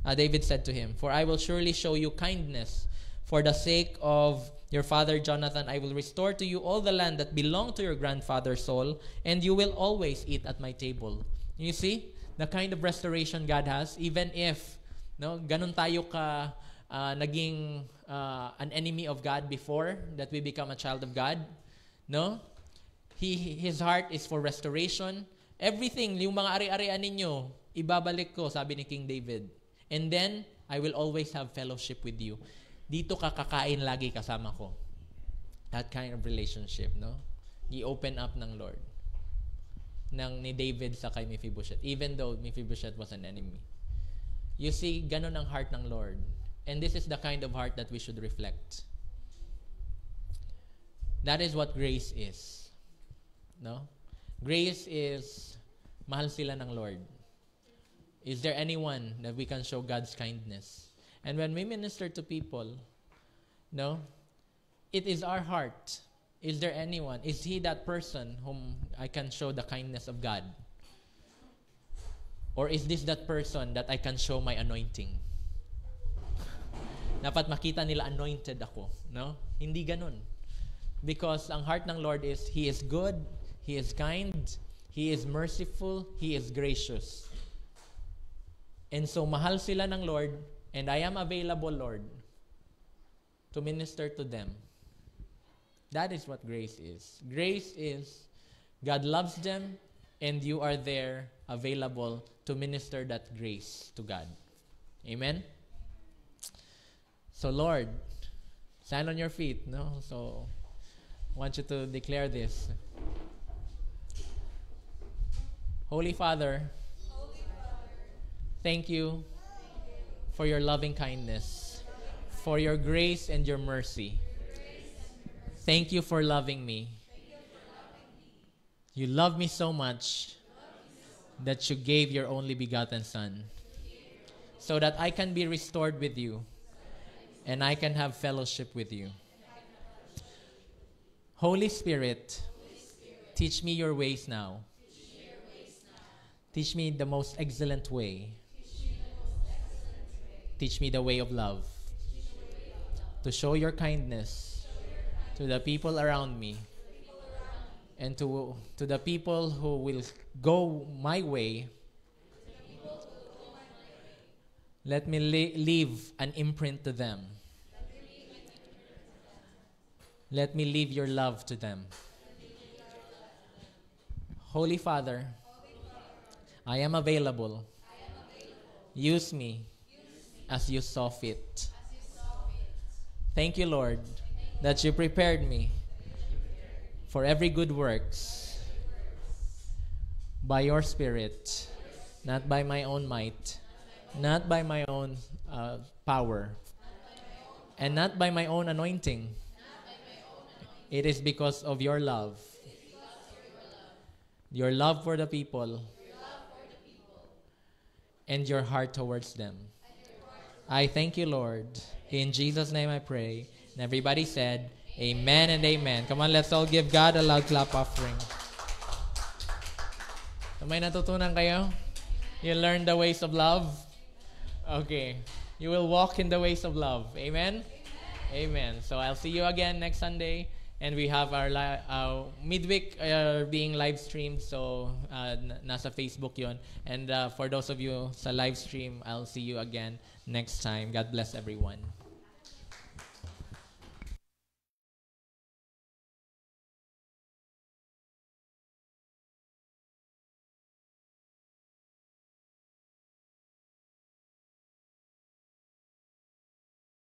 [SPEAKER 5] David said to him, "For I will surely show you kindness. For the sake of your father Jonathan, I will restore to you all the land that belonged to your grandfather Saul, and you will always eat at my table." You see the kind of restoration God has, even if ganun tayo ka naging an enemy of God before that we become a child of God. No? His heart is for restoration. Everything, yung mga ari-arian ninyo, ibabalik ko, sabi ni King David. And then, I will always have fellowship with you. Dito ka kakain lagi kasama ko. That kind of relationship, no? I-open up ng Lord. Ni David sa kay Mephibosheth. Even though Mephibosheth was an enemy. You see, ganun ang heart ng Lord. And this is the kind of heart that we should reflect. That is what grace is. No? Grace is, mahal sila ng Lord. Is there anyone that we can show God's kindness? And when we minister to people, no, it is our heart. Is there anyone? Is he that person whom I can show the kindness of God? Or is this that person that I can show my anointing? Dapat makita nila anointed ako, no? Hindi ganun. Because ang heart ng Lord is, He is good, He is kind, He is merciful, He is gracious. And so, mahal sila ng Lord, and I am available, Lord, to minister to them. That is what grace is. Grace is, God loves them, and you are there, available to minister that grace to God. Amen? So, Lord, stand on your feet, no? So, I want you to declare this. Holy Father, thank you for your loving kindness, for your grace and your mercy. Thank you for loving me. You love me so much that you gave your only begotten Son so that I can be restored with you and I can have fellowship with you. Holy Spirit, teach me your ways now. Teach me the most excellent way. Teach me the way of love. To show your kindness to the people around me And to the people who will go my way, let me leave an imprint to them. Let me leave your love to them. Holy Father, I am available. Use me as you saw fit. Thank you, Lord, that you prepared me for every good works by your Spirit, not by my own might, not by my own power, and not by my own anointing. It is because of your love for the people, and your heart towards them. I thank you, Lord. In Jesus' name I pray. And everybody said, amen and amen. Come on, let's all give God a loud clap offering. So, may natutunan kayo? You learn the ways of love? Okay. You will walk in the ways of love. Amen? Amen. So I'll see you again next Sunday. And we have our midweek being live streamed. So nasa Facebook yon. And for those of you sa live stream, I'll see you again next time. God bless everyone.